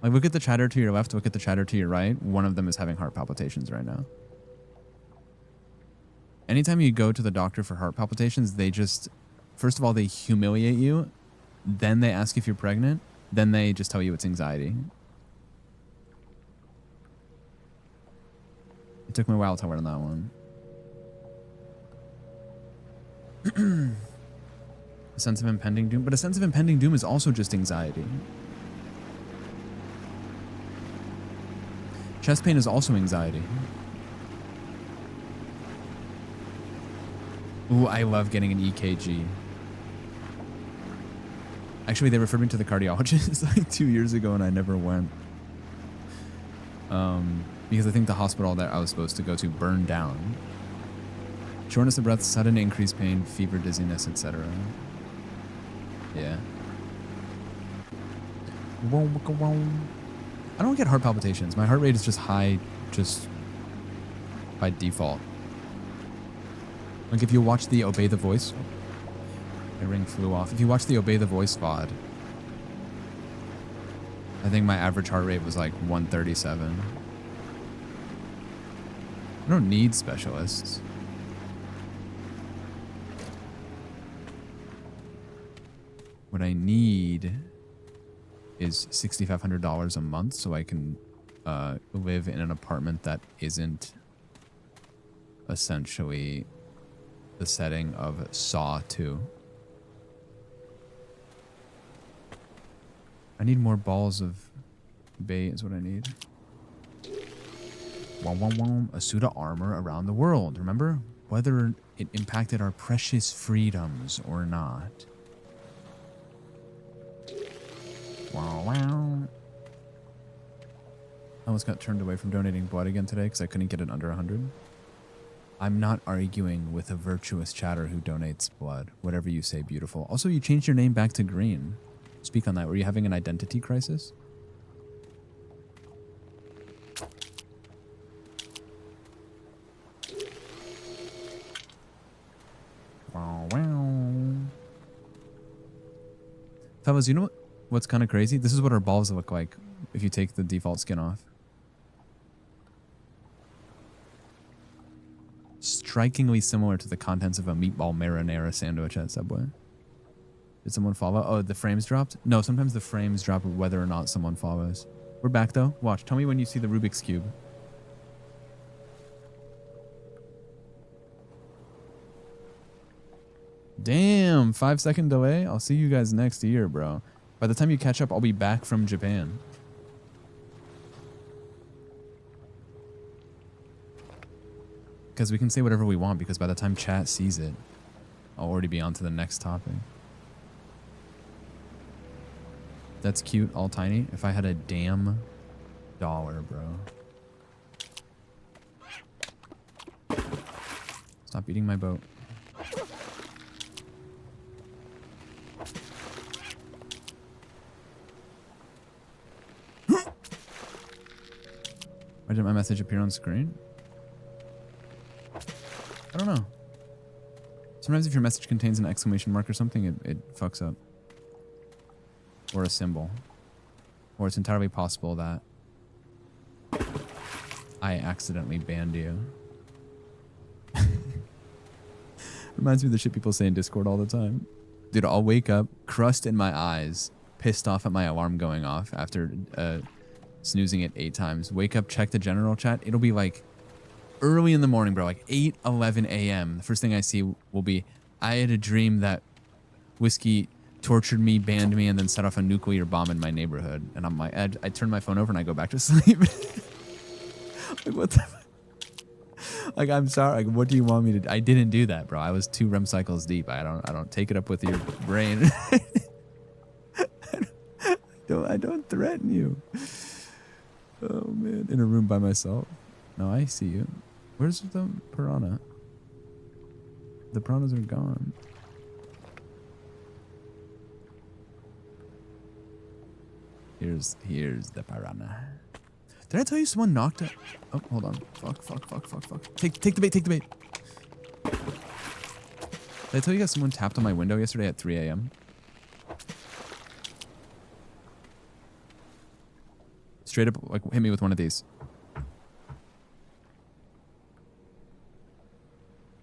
Like look at the chatter to your left, look at the chatter to your right. One of them is having heart palpitations right now. Anytime you go to the doctor for heart palpitations, they just, first of all, they humiliate you. Then they ask if you're pregnant. Then they just tell you it's anxiety. It took me a while to learn that one. A sense of impending doom. But a sense of impending doom is also just anxiety. Chest pain is also anxiety. Ooh, I love getting an EKG. Actually, they referred me to the cardiologist like 2 years ago and I never went. Because I think the hospital that I was supposed to go to burned down. Shortness of breath, sudden increased pain, fever, dizziness, etc. Yeah. I don't get heart palpitations. My heart rate is just high just by default. Like if you watch the Obey the Voice, my ring flew off. If you watch the Obey the Voice VOD, I think my average heart rate was like 137. I don't need specialists. What I need is $6,500 a month so I can live in an apartment that isn't essentially the setting of Saw 2. I need more balls of bait is what I need. A suit of armor around the world. Remember? Whether it impacted our precious freedoms or not. I almost got turned away from donating blood again today because I couldn't get it under 100. I'm not arguing with a virtuous chatter who donates blood. Whatever you say, beautiful. Also, you changed your name back to Green. Speak on that. Were you having an identity crisis? Fellas, you know what's kind of crazy? This is what our balls look like if you take the default skin off. Strikingly similar to the contents of a meatball marinara sandwich at Subway. Did someone follow? Oh, the frames dropped? No, sometimes the frames drop whether or not someone follows. We're back though. Watch. Tell me when you see the Rubik's Cube. Damn, 5-second delay? I'll see you guys next year, bro. By the time you catch up, I'll be back from Japan. Because we can say whatever we want, because by the time chat sees it, I'll already be on to the next topic. That's cute, all tiny. If I had a damn dollar, bro. Stop eating my boat. Why didn't my message appear on screen? I don't know. Sometimes if your message contains an exclamation mark or something, it fucks up. Or a symbol. Or it's entirely possible that I accidentally banned you. Reminds me of the shit people say in Discord all the time. Dude, I'll wake up, crust in my eyes, pissed off at my alarm going off after snoozing it 8 times. Wake up, check the general chat. It'll be like early in the morning, bro, like 8:11 a.m. The first thing I see will be, I had a dream that Whiskey tortured me, banned me, and then set off a nuclear bomb in my neighborhood. And I'm like, I turn my phone over and I go back to sleep. Like, what the? Like, I'm sorry. Like, what do you want me to do? I didn't do that, bro. I was 2 REM cycles deep. I don't take it up with your brain. I don't threaten you. Oh man, in a room by myself. No, I see you. Where's the piranha? The piranhas are gone. Here's the piranha. Did I tell you someone knocked it? Oh, hold on. Fuck. Take the bait, take the bait. Did I tell you guys someone tapped on my window yesterday at 3 a.m.? Straight up, like, hit me with one of these.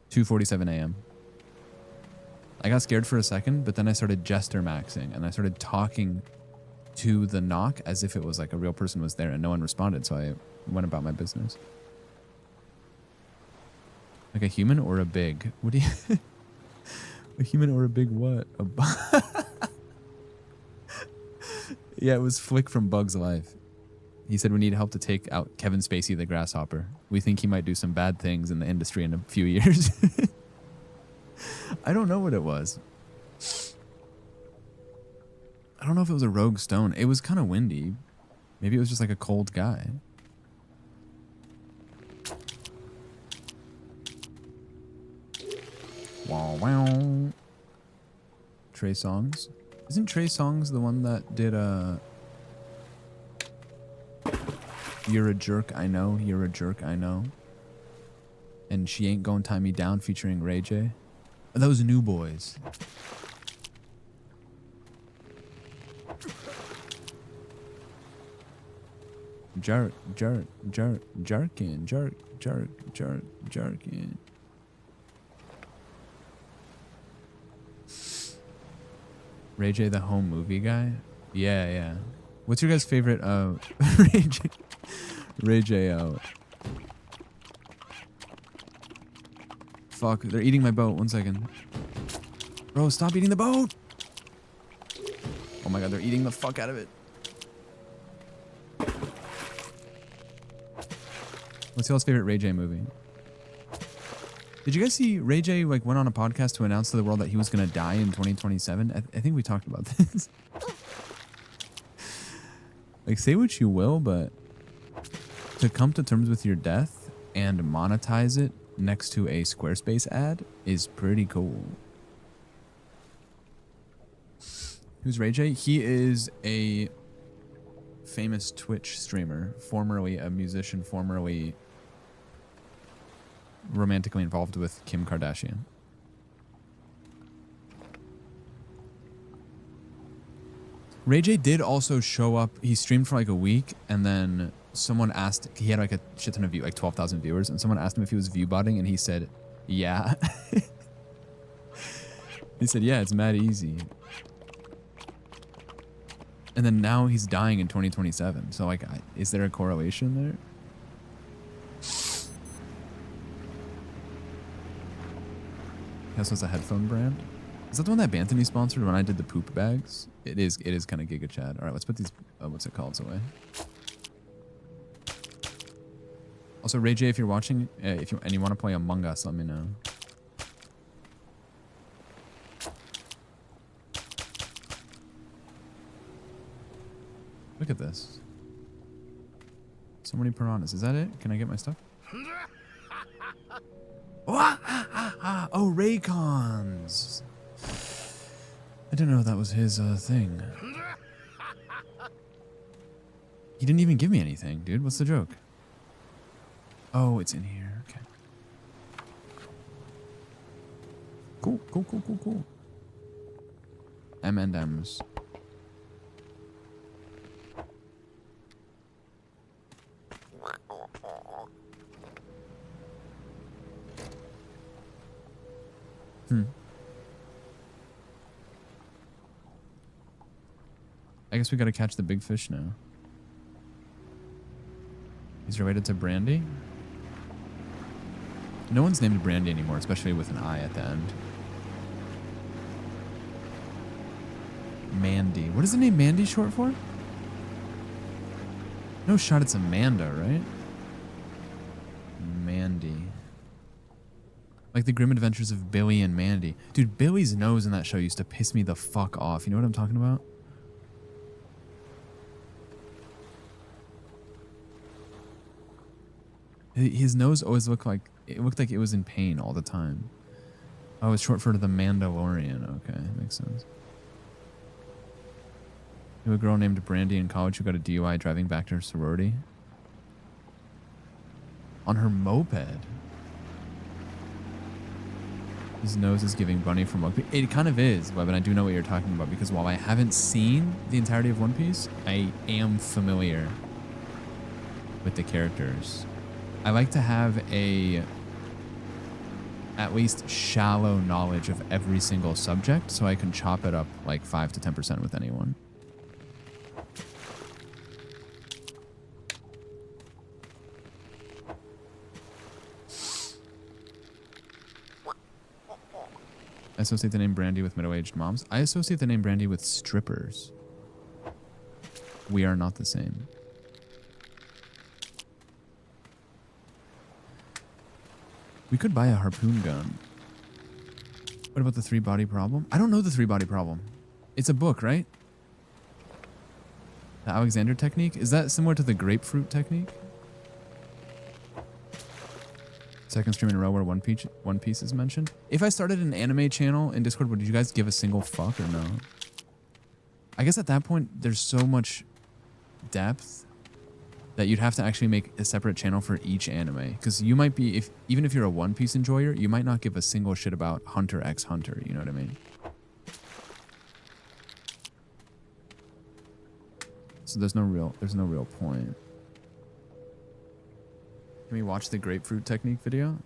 2:47 a.m. I got scared for a second, but then I started jester maxing and I started talking to the knock as if it was like a real person was there and no one responded, so I went about my business. Like a human or a big? What do you... A human or a big what? Yeah, it was Flick from Bug's Life. He said we need help to take out Kevin Spacey the grasshopper. We think he might do some bad things in the industry in a few years. I don't know what it was. I don't know if it was a rogue stone. It was kind of windy. Maybe it was just like a cold guy. Wow, wow. Trey Songz. Isn't Trey Songz the one that did You're a Jerk, I Know, You're a Jerk, I Know? And She Ain't Gonna Tie Me Down featuring Ray J? Oh, that was New Boys. Jerk, jerk, jerk, jerkin, jerk, jerk, jerk, jerkin. Ray J, the home movie guy? Yeah, yeah. What's your guys' favorite Ray J? Ray J. Fuck, they're eating my boat. 1 second. Bro, stop eating the boat! Oh my god, they're eating the fuck out of it. What's y'all's favorite Ray J movie? Did you guys see Ray J like went on a podcast to announce to the world that he was gonna die in 2027? I think we talked about this. Like, say what you will, but to come to terms with your death and monetize it next to a Squarespace ad is pretty cool. Who's Ray J? He is a famous Twitch streamer, formerly a musician, formerly romantically involved with Kim Kardashian. Ray J did also show up. He streamed for like a week, and then someone asked, he had like a shit ton of views, like 12,000 viewers, and someone asked him if he was view botting, and he said, yeah. He said, yeah, it's mad easy. And then now he's dying in 2027. So like, is there a correlation there? Guess what's a headphone brand? Is that the one that Banthony sponsored when I did the poop bags? It is kind of Giga Chad. All right, let's put these, what's it called, away. Also, Ray J, if you're watching, and you want to play Among Us, let me know. Look at this. So many piranhas. Is that it? Can I get my stuff? Oh, Raycons. I didn't know that was his thing. He didn't even give me anything, dude. What's the joke? Oh, it's in here. Okay. Cool, cool, cool, cool, cool. M&M's. I guess we gotta catch the big fish now. He's related to Brandy? No one's named Brandy anymore, especially with an I at the end. Mandy. What is the name Mandy short for? No shot, it's Amanda, right? Mandy. Like the Grim Adventures of Billy and Mandy. Dude, Billy's nose in that show used to piss me the fuck off. You know what I'm talking about? His nose always looked like it was in pain all the time. Oh, it's short for the Mandalorian. Okay, makes sense. You have a girl named Brandy in college who got a DUI driving back to her sorority. On her moped. His nose is giving Bunny from One Piece. It kind of is, but I do know what you're talking about, because while I haven't seen the entirety of One Piece, I am familiar with the characters. I like to have at least shallow knowledge of every single subject, so I can chop it up like 5 to 10% with anyone. I associate the name Brandy with middle-aged moms. I associate the name Brandy with strippers. We are not the same. We could buy a harpoon gun. What about the 3-body problem? I don't know the 3-body problem. It's a book, right? The Alexander technique? Is that similar to the grapefruit technique? Second stream in a row where One Piece is mentioned. If I started an anime channel in Discord, would you guys give a single fuck or no? I guess at that point, there's so much depth that you'd have to actually make a separate channel for each anime. Because you might be, even if you're a One Piece enjoyer, you might not give a single shit about Hunter x Hunter. You know what I mean? So there's no real point. Can we watch the grapefruit technique video?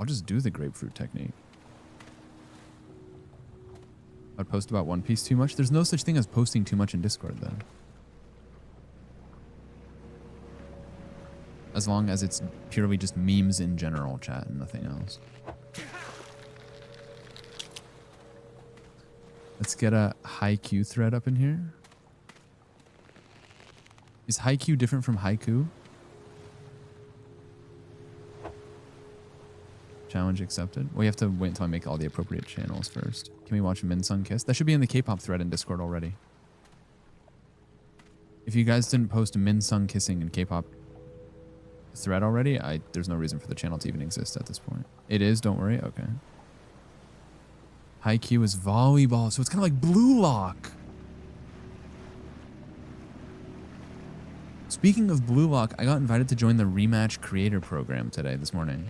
I'll just do the grapefruit technique. I'd post about One Piece too much. There's no such thing as posting too much in Discord though. As long as it's purely just memes in general, chat, and nothing else. Let's get a haiku thread up in here. Is haiku different from haiku? Challenge accepted. Well, you have to wait until I make all the appropriate channels first. Can we watch Minsung Kiss? That should be in the K-pop thread in Discord already. If you guys didn't post Minsung kissing in K-pop thread already, there's no reason for the channel to even exist at this point. It is, don't worry. Okay. Haiku is volleyball, so it's kind of like Blue Lock. Speaking of Blue Lock, I got invited to join the Rematch Creator Program this morning.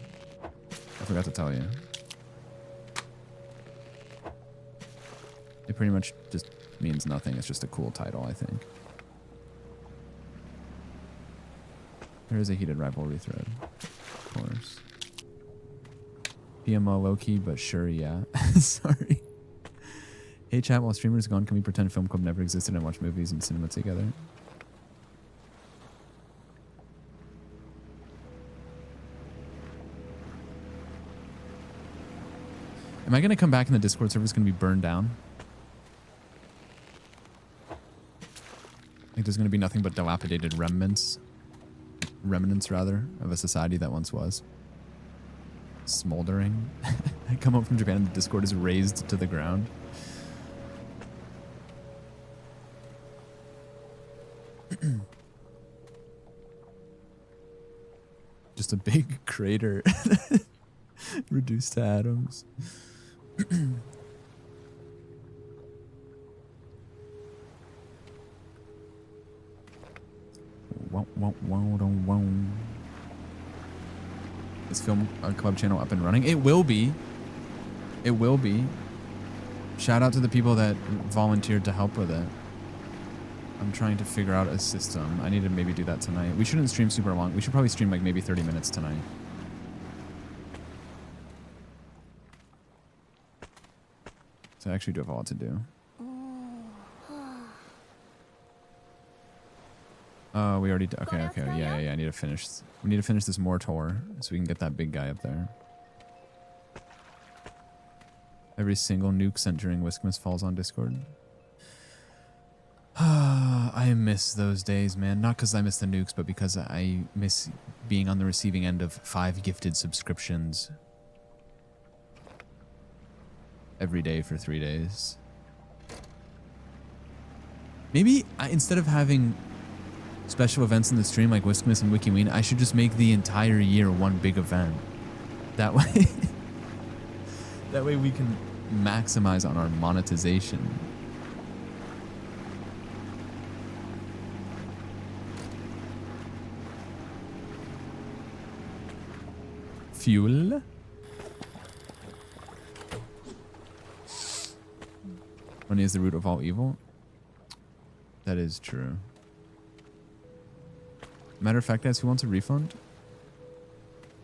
I forgot to tell you. It pretty much just means nothing. It's just a cool title, I think. There is a heated rivalry thread, of course. PMO low-key, but sure, yeah. Sorry. Hey chat, while streamers gone, can we pretend Film Club never existed and watch movies and cinema together? Am I going to come back and the Discord server is going to be burned down? Like there's going to be nothing but dilapidated remnants rather, of a society that once was. Smoldering. I come up from Japan and the Discord is razed to the ground. Just a big crater reduced to atoms. Is Film Club channel up and running? It will be. It will be. Shout out to the people that volunteered to help with it. I'm trying to figure out a system. I need to maybe do that tonight. We shouldn't stream super long. We should probably stream like maybe 30 minutes tonight. So I actually do have a lot to do. Oh, we already did. Okay. Yeah. I need to finish. We need to finish this Mortor so we can get that big guy up there. Every single nuke sent during Whiskmas falls on Discord. I miss those days, man. Not because I miss the nukes, but because I miss being on the receiving end of 5 gifted subscriptions every day for 3 days. Maybe instead of having special events in the stream like Whiskmas and WikiWeen, I should just make the entire year one big event. That way, that way we can maximize on our monetization. Fuel. Money is the root of all evil. That is true. Matter of fact, guys, who wants a refund?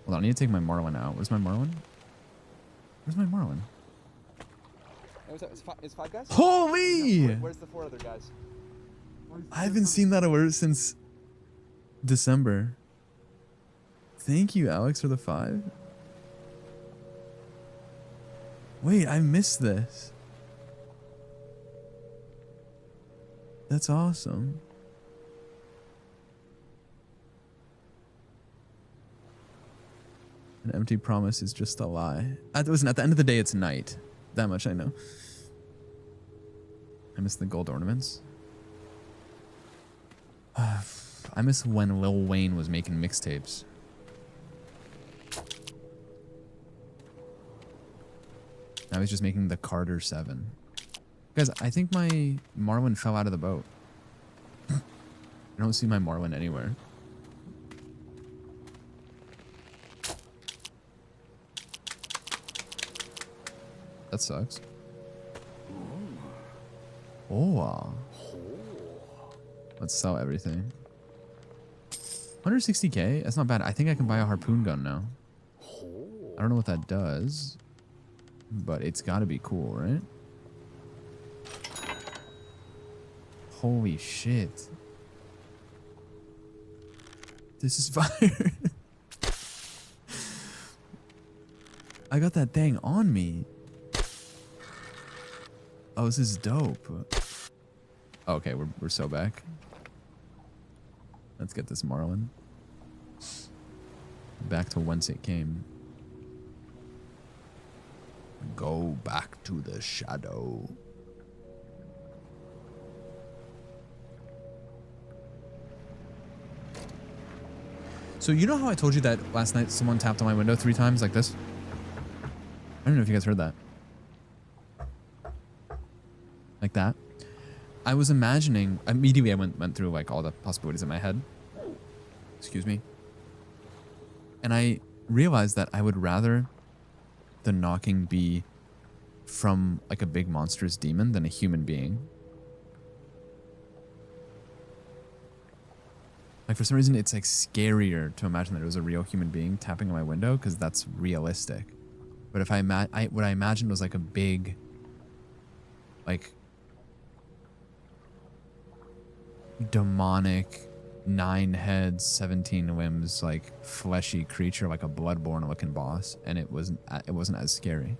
Hold on, I need to take my Marlin out. Where's my Marlin? Where's my Marlin? It's 5 guys? Holy! No, where's the 4 other guys? I haven't seen that alert since December. Thank you, Alex, for the 5. Wait, I missed this. That's awesome. An empty promise is just a lie. Listen, at the end of the day, it's night. That much I know. I miss the gold ornaments. I miss when Lil Wayne was making mixtapes. Now he's just making the Carter 7. Guys, I think my Marlin fell out of the boat. I don't see my Marlin anywhere. That sucks. Oh. Let's sell everything. 160k? That's not bad. I think I can buy a harpoon gun now. I don't know what that does, but it's got to be cool, right? Holy shit. This is fire. I got that thing on me. Oh, this is dope. Okay, we're so back. Let's get this Marlin. Back to whence it came. Go back to the shadow. So you know how I told you that last night someone tapped on my window 3 times like this? I don't know if you guys heard that. Like that. I was imagining, immediately I went through like all the possibilities in my head. Excuse me. And I realized that I would rather the knocking be from like a big monstrous demon than a human being. Like for some reason it's like scarier to imagine that it was a real human being tapping on my window because that's realistic. But if what I imagined was like a big, like demonic 9 heads, 17 limbs, like fleshy creature, like a Bloodborne looking boss, and it wasn't as scary.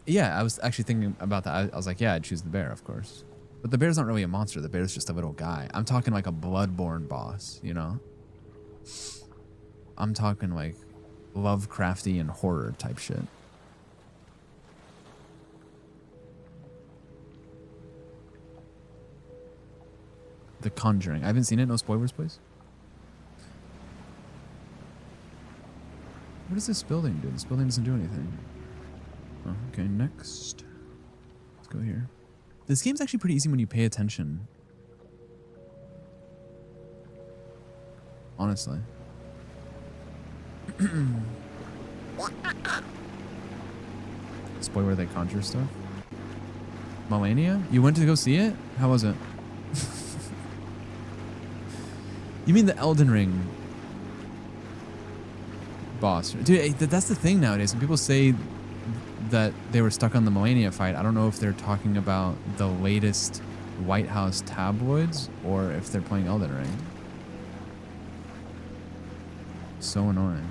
Yeah, I was actually thinking about that. I was like, yeah, I'd choose the bear, of course. But the bear's not really a monster. The bear's just a little guy. I'm talking like a Bloodborne boss, you know? I'm talking like Lovecrafty and horror type shit. The Conjuring. I haven't seen it. No spoilers, please. What does this building do? This building doesn't do anything. Oh, okay, next. Let's go here. This game's actually pretty easy when you pay attention. Honestly. Spoiler, they conjure stuff. Melania? You went to go see it? How was it? You mean the Elden Ring boss? Dude, that's the thing nowadays. When people say that they were stuck on the Melania fight, I don't know if they're talking about the latest White House tabloids or if they're playing Elden Ring. So annoying.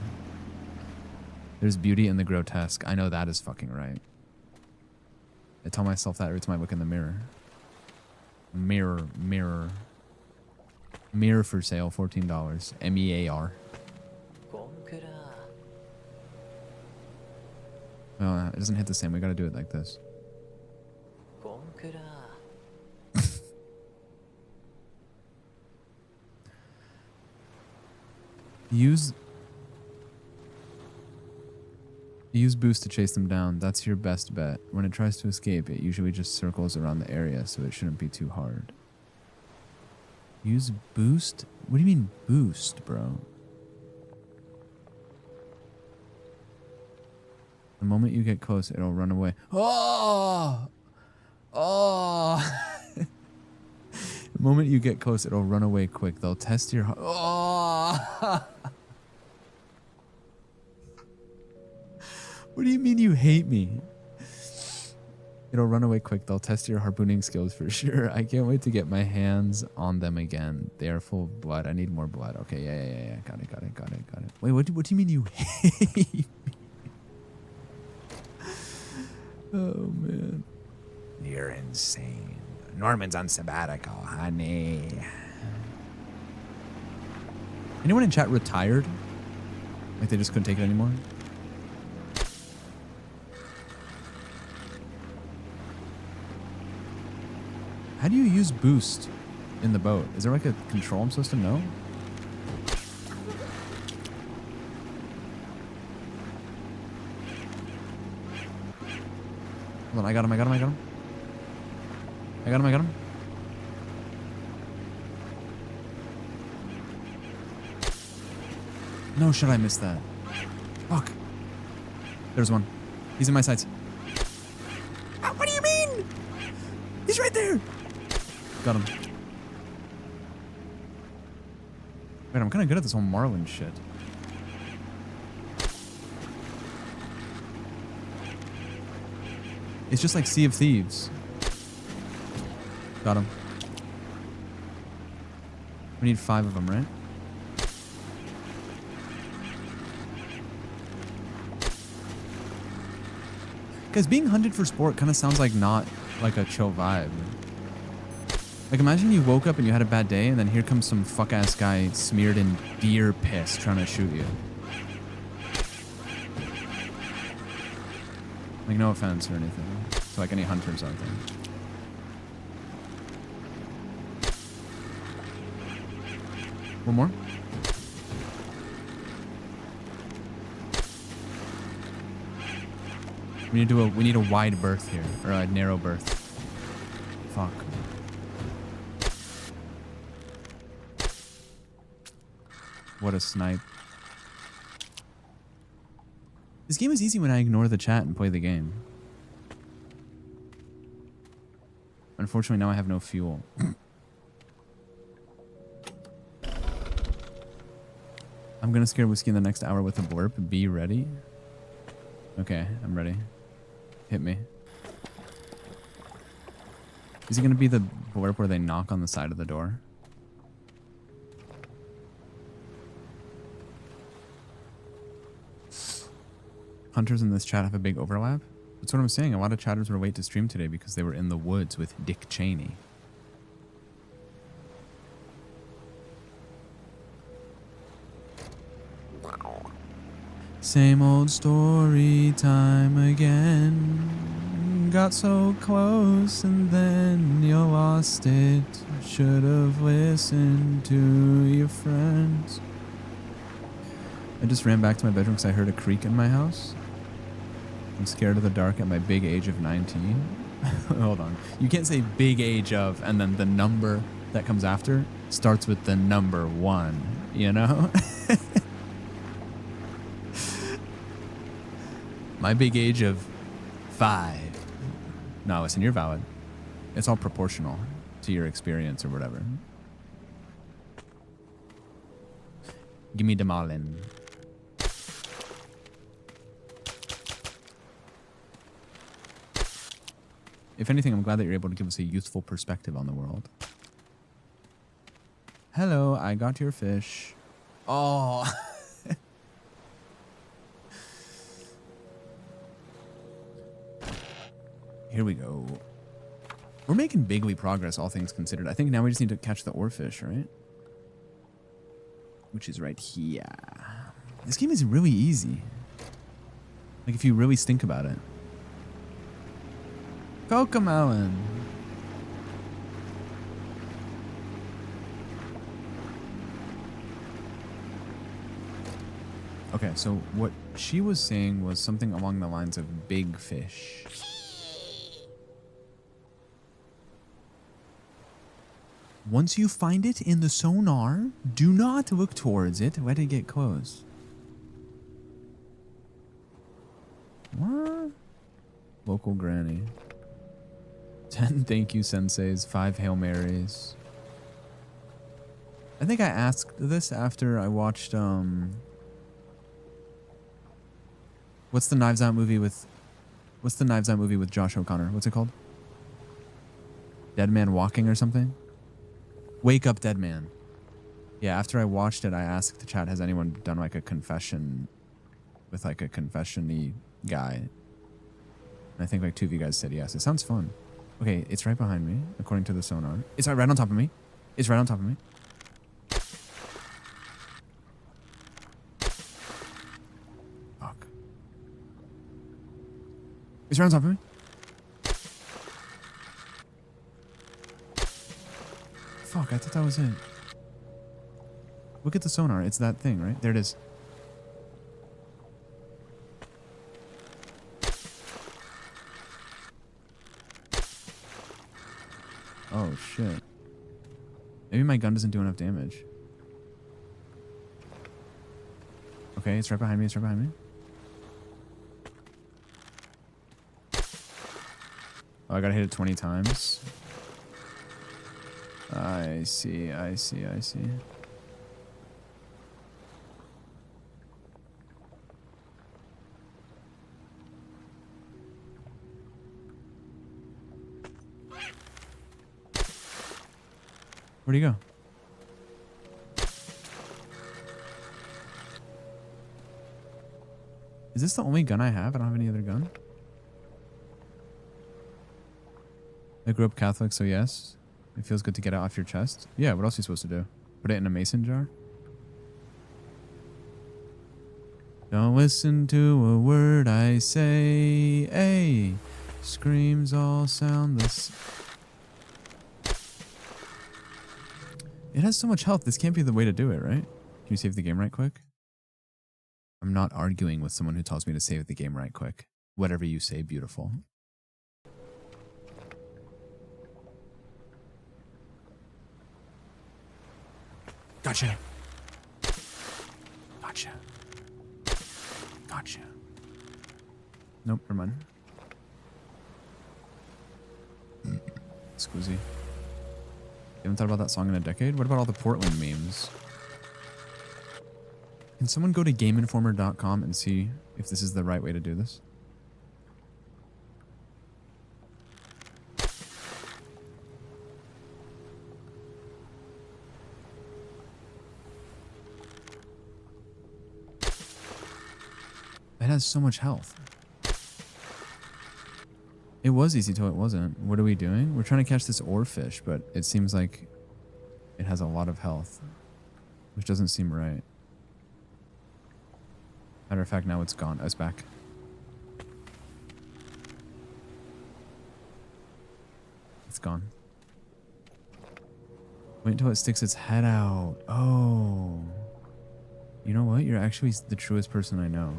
There's beauty in the grotesque. I know that is fucking right. I tell myself that every time I look in the mirror. Mirror, mirror. Mirror for sale, $14. MEAR. Oh, it doesn't hit the same. We gotta do it like this. Use boost to chase them down. That's your best bet. When it tries to escape, it usually just circles around the area, so it shouldn't be too hard. Use boost? What do you mean boost, bro? The moment you get close, it'll run away. Oh! Oh! The moment you get close, it'll run away quick. They'll test your... Oh! What do you mean you hate me? It'll run away quick. They'll test your harpooning skills for sure. I can't wait to get my hands on them again. They are full of blood. I need more blood. Okay, yeah. Got it. Wait, what do you mean you hate me? Oh, man. You're insane. Norman's on sabbatical, honey. Anyone in chat retired? Like they just couldn't take it anymore? How do you use boost in the boat? Is there like a control I'm supposed to know? Hold on, I got him, I got him, I got him. I got him, I got him. No shit, I missed that. Fuck. There's one. He's in my sights. Ah, what do you mean? He's right there. Got him. Wait, I'm kind of good at this whole Marlin shit. It's just like Sea of Thieves. Got him. We need 5 of them, right? Because being hunted for sport kind of sounds like not like a chill vibe. Like imagine you woke up and you had a bad day and then here comes some fuck ass guy smeared in deer piss trying to shoot you. Like no offense or anything. To like any hunters out there. One more. We need a wide berth here, or a narrow berth. Fuck. What a snipe. This game is easy when I ignore the chat and play the game. Unfortunately, now I have no fuel. I'm gonna scare Whiskey in the next hour with a blurp. Be ready. Okay, I'm ready. Hit me. Is it gonna be the blurp where they knock on the side of the door? Hunters in this chat have a big overlap? That's what I'm saying. A lot of chatters were late to stream today because they were in the woods with Dick Cheney. Same old story time again. Got so close and then you lost it. Should have listened to your friends. I just ran back to my bedroom because I heard a creak in my house. I'm scared of the dark at my big age of 19. Hold on. You can't say big age of and then the number that comes after starts with the number 1, you know? My big age of 5. No, listen, you're valid. It's all proportional to your experience or whatever. Give me the Marlin. If anything, I'm glad that you're able to give us a youthful perspective on the world. Hello, I got your fish. Oh. Here we go. We're making bigly progress, all things considered. I think now we just need to catch the oarfish, right? Which is right here. This game is really easy. Like, if you really think about it. Cocomelon. Okay, so what she was saying was something along the lines of big fish. Once you find it in the sonar, do not look towards it. Let it get close. What? Local granny. 10 thank you senseis, 5 Hail Marys. I think I asked this after I watched what's the Knives Out movie with Josh O'Connor? What's it called? Dead Man Walking or something? Wake Up Dead Man. Yeah, after I watched it, I asked the chat, has anyone done like a confession with like a confession-y guy? And I think like 2 of you guys said yes. It sounds fun. Okay, it's right behind me, according to the sonar. It's right on top of me. It's right on top of me. Fuck. It's right on top of me. Fuck, I thought that was it. Look at the sonar. It's that thing, right? There it is. Oh, shit. Maybe my gun doesn't do enough damage. Okay, it's right behind me. It's right behind me. Oh, I gotta hit it 20 times. I see, I see, I see. Where'd he go? Is this the only gun I have? I don't have any other gun. I grew up Catholic, so yes. It feels good to get it off your chest. Yeah, what else are you supposed to do? Put it in a mason jar? Don't listen to a word I say. Ay, screams all sound the same. It has so much health. This can't be the way to do it, right? Can you save the game right quick? I'm not arguing with someone who tells me to save the game right quick. Whatever you say, beautiful. Gotcha. Gotcha. Gotcha. Nope, never mind. Squizzy. You haven't thought about that song in a decade? What about all the Portland memes? Can someone go to GameInformer.com and see if this is the right way to do this? It has so much health. It was easy till it wasn't. What are we doing? We're trying to catch this oarfish, but it seems like it has a lot of health, which doesn't seem right. Matter of fact, now it's gone. It's back. It's gone. Wait until it sticks its head out. Oh. You know what? You're actually the truest person I know.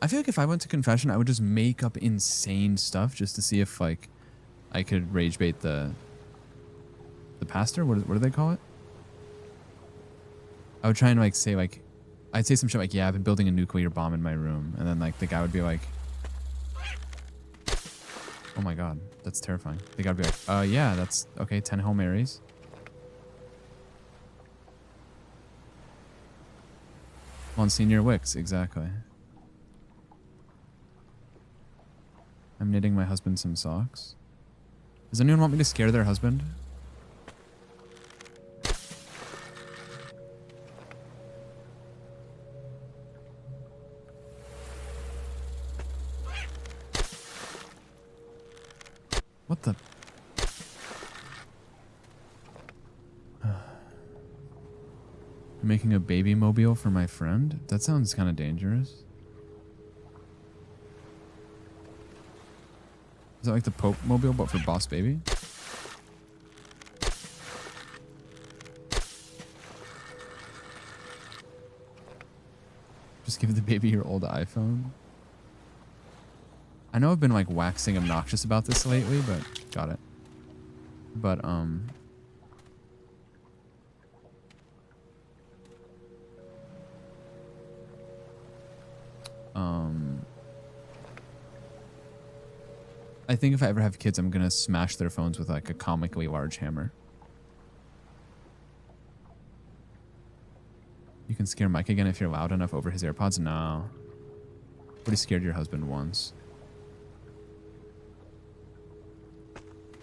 I feel like if I went to confession, I would just make up insane stuff just to see if, like, I could rage bait the pastor. What do they call it? I would try and, like, say, like, I'd say some shit like, yeah, I've been building a nuclear bomb in my room. And then, like, the guy would be like, oh my God, that's terrifying. The guy would be like, yeah, that's, okay, 10 Hail Marys. Monsignor Wicks, exactly. I'm knitting my husband some socks. Does anyone want me to scare their husband? What the? I'm making a baby mobile for my friend? That sounds kind of dangerous. Is that like the Pope mobile, but for Boss Baby? Just give the baby your old iPhone. I know I've been like waxing obnoxious about this lately, but got it. But I think if I ever have kids, I'm gonna smash their phones with like a comically large hammer. You can scare Mike again if you're loud enough over his AirPods? No. But he scared your husband once.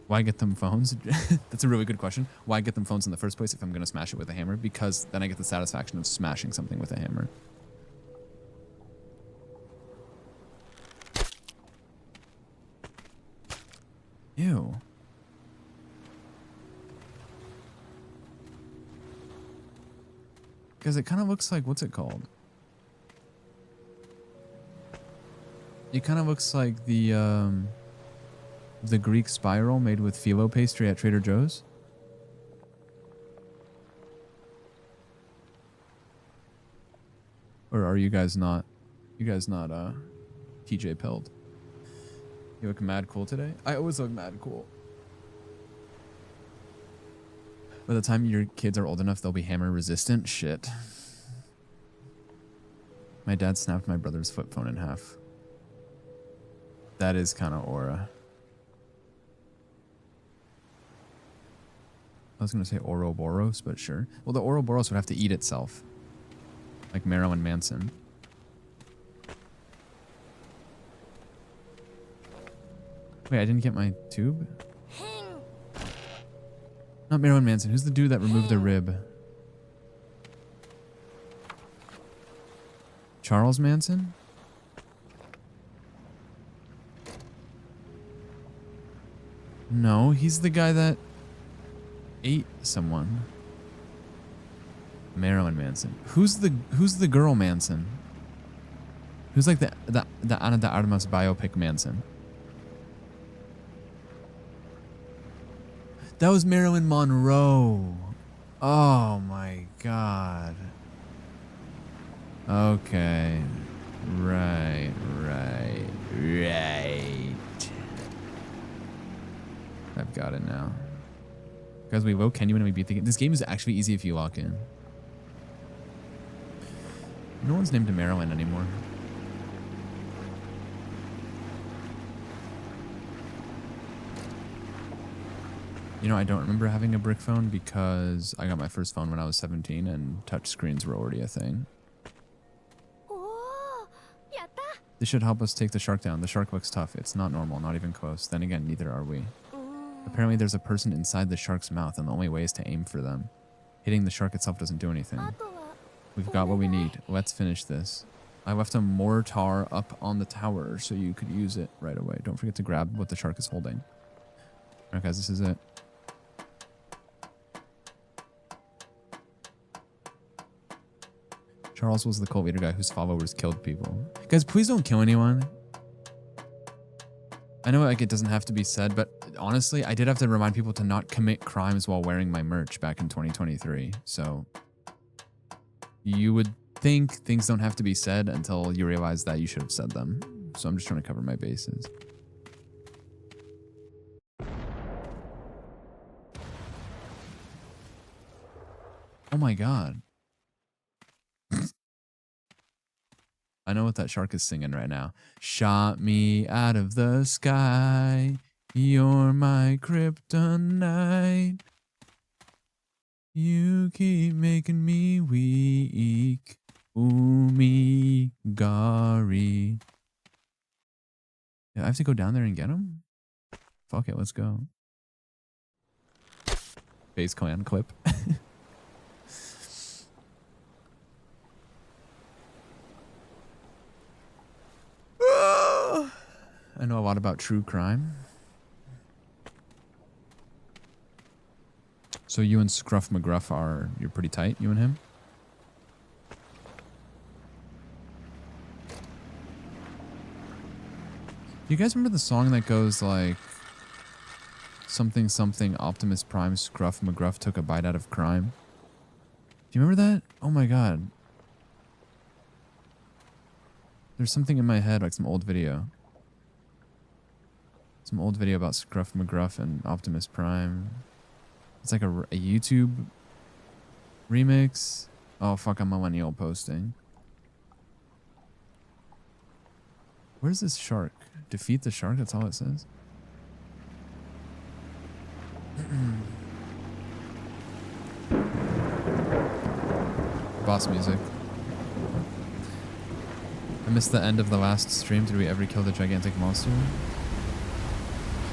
Why get them phones? That's a really good question. Why get them phones in the first place if I'm gonna smash it with a hammer? Because then I get the satisfaction of smashing something with a hammer. Ew. Because it kind of looks like, what's it called? It kind of looks like the Greek spiral made with phyllo pastry at Trader Joe's. Or are you guys not TJ Pilled? You look mad cool today? I always look mad cool. By the time your kids are old enough, they'll be hammer resistant. Shit. My dad snapped my brother's flip phone in half. That is kind of aura. I was going to say Ouroboros, but sure. Well, the Ouroboros would have to eat itself. Like Marilyn Manson. Wait, I didn't get my tube? Not Marilyn Manson. Who's the dude that removed the rib? Charles Manson? No, he's the guy that ate someone. Marilyn Manson. Who's the girl Manson? Who's like the Ana de Armas biopic Manson? That was Marilyn Monroe. Oh my god. Okay. Right. I've got it now. Guys, we vote Kenny when we beat the game. This game is actually easy if you lock in. No one's named Marilyn anymore. You know, I don't remember having a brick phone because I got my first phone when I was 17 and touch screens were already a thing. This should help us take the shark down. The shark looks tough. It's not normal, not even close. Then again, neither are we. Apparently there's a person inside the shark's mouth and the only way is to aim for them. Hitting the shark itself doesn't do anything. We've got what we need. Let's finish this. I left a mortar up on the tower so you could use it right away. Don't forget to grab what the shark is holding. Alright guys, this is it. Charles was the cult leader guy whose followers killed people. Guys, please don't kill anyone. I know like it doesn't have to be said, but honestly, I did have to remind people to not commit crimes while wearing my merch back in 2023. So you would think things don't have to be said until you realize that you should have said them. So I'm just trying to cover my bases. Oh my god. I know what that shark is singing right now. Shot me out of the sky. You're my kryptonite. You keep making me weak. UMIGARI. Yeah, I have to go down there and get him? Fuck it, let's go. Base clan clip. I know a lot about true crime. So you and Scruff McGruff you're pretty tight, you and him? Do you guys remember the song that goes like something something Optimus Prime Scruff McGruff took a bite out of crime? Do you remember that? Oh my god. There's something in my head, like some old video. Some old video about Scruff McGruff and Optimus Prime. It's like a YouTube remix. Oh fuck, I'm millennial posting. Where's this shark? Defeat the shark, that's all it says. Boss music. I missed the end of the last stream. Did we ever kill the gigantic monster?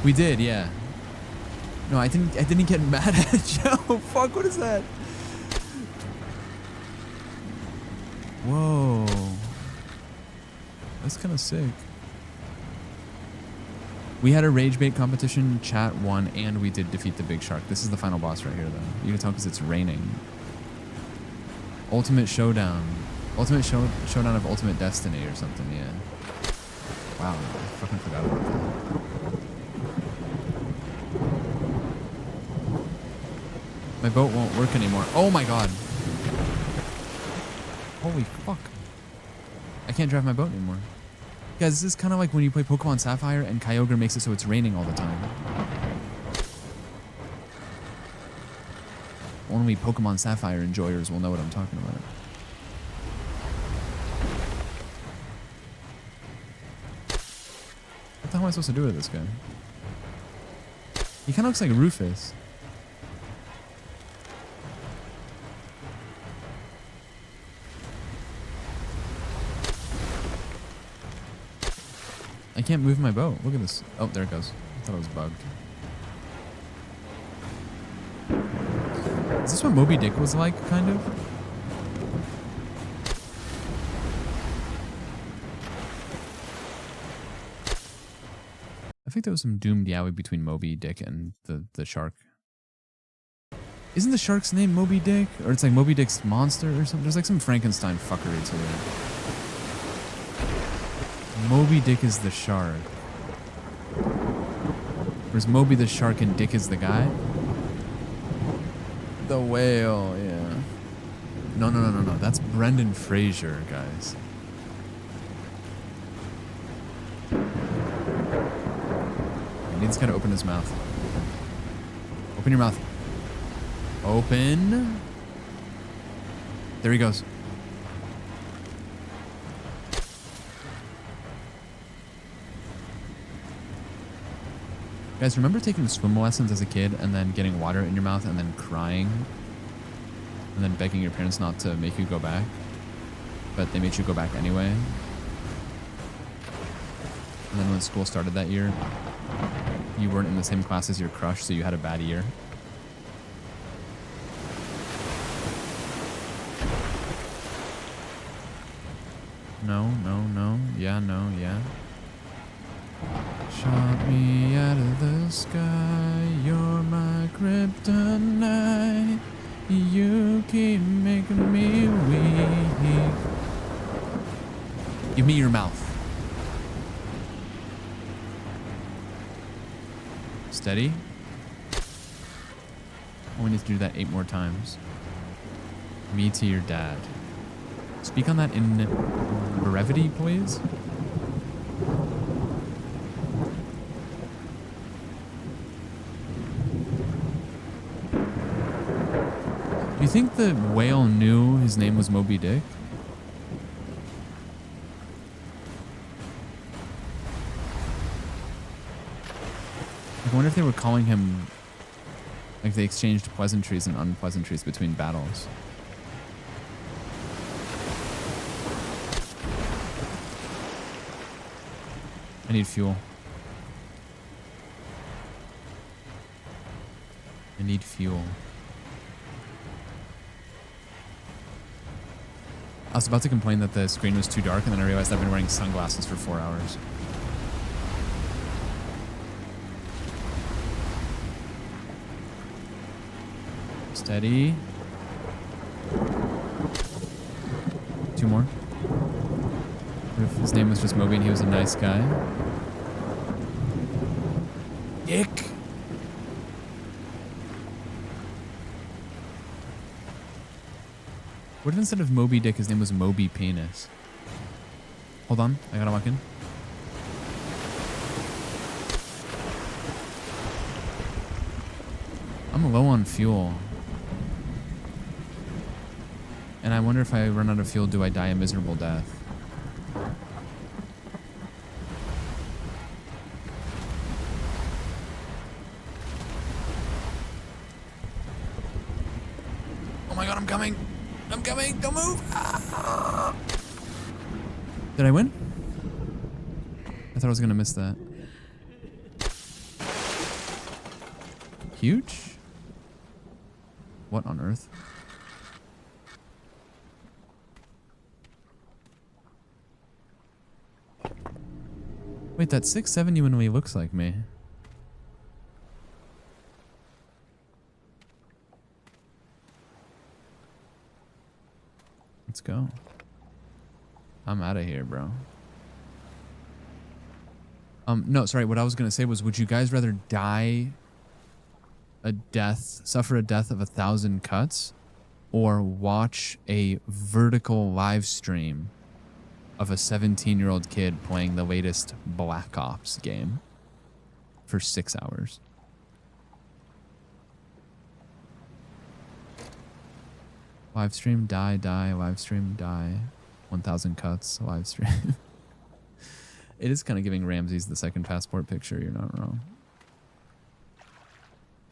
We did, yeah. No, I didn't get mad at Joe. Fuck, what is that? Whoa. That's kind of sick. We had a rage bait competition, chat won, and we did defeat the big shark. This is the final boss right here, though. You can tell because it's raining. Ultimate Showdown. Ultimate Showdown of Ultimate Destiny or something, yeah. Wow, I fucking forgot about that. My boat won't work anymore. Oh my god. Holy fuck. I can't drive my boat anymore. Guys, this is kind of like when you play Pokemon Sapphire and Kyogre makes it so it's raining all the time. Only Pokemon Sapphire enjoyers will know what I'm talking about. What the hell am I supposed to do with this guy? He kind of looks like Rufus. I can't move my bow. Look at this. Oh, there it goes. I thought it was bugged. Is this what Moby Dick was like, kind of? I think there was some doomed yaoi between Moby Dick and the shark. Isn't the shark's name Moby Dick? Or it's like Moby Dick's monster or something? There's like some Frankenstein fuckery to it. Moby Dick is the shark. Or is Moby the shark and Dick is the guy? The whale, yeah. No. That's Brendan Fraser, guys. I need this guy to open his mouth. Open your mouth. Open. There he goes. Guys, remember taking swim lessons as a kid and then getting water in your mouth and then crying? And then begging your parents not to make you go back? But they made you go back anyway? And then when school started that year, you weren't in the same class as your crush, so you had a bad year? No. Yeah, no, yeah. Shot me out of the sky, you're my kryptonite. You keep making me weak. Give me your mouth. Steady. Oh, we need to do that 8 more times. Me to your dad. Speak on that in brevity, please. Do you think the whale knew his name was Moby Dick? I wonder if they were calling him, like they exchanged pleasantries and unpleasantries between battles. I need fuel. I need fuel. I was about to complain that the screen was too dark, and then I realized I've been wearing sunglasses for 4 hours. Steady. 2 more. What if his name was just Moby and he was a nice guy? Dick! What if instead of Moby Dick, his name was Moby Penis? Hold on, I gotta walk in. I'm low on fuel. And I wonder if I run out of fuel, do I die a miserable death? Oh my god, I'm coming! I'm coming! Don't move! Ah! Did I win? I thought I was gonna miss that. Huge? What on earth? Wait, that 6'7" genuinely looks like me. Let's go. I'm out of here, bro. No, sorry. What I was gonna say was, would you guys rather die suffer a death of 1,000 cuts, or watch a vertical live stream of a 17-year-old kid playing the latest Black Ops game for 6 hours. Live stream, die, live stream, die. 1,000 cuts, live stream. It is kind of giving Ramses the second passport picture. You're not wrong.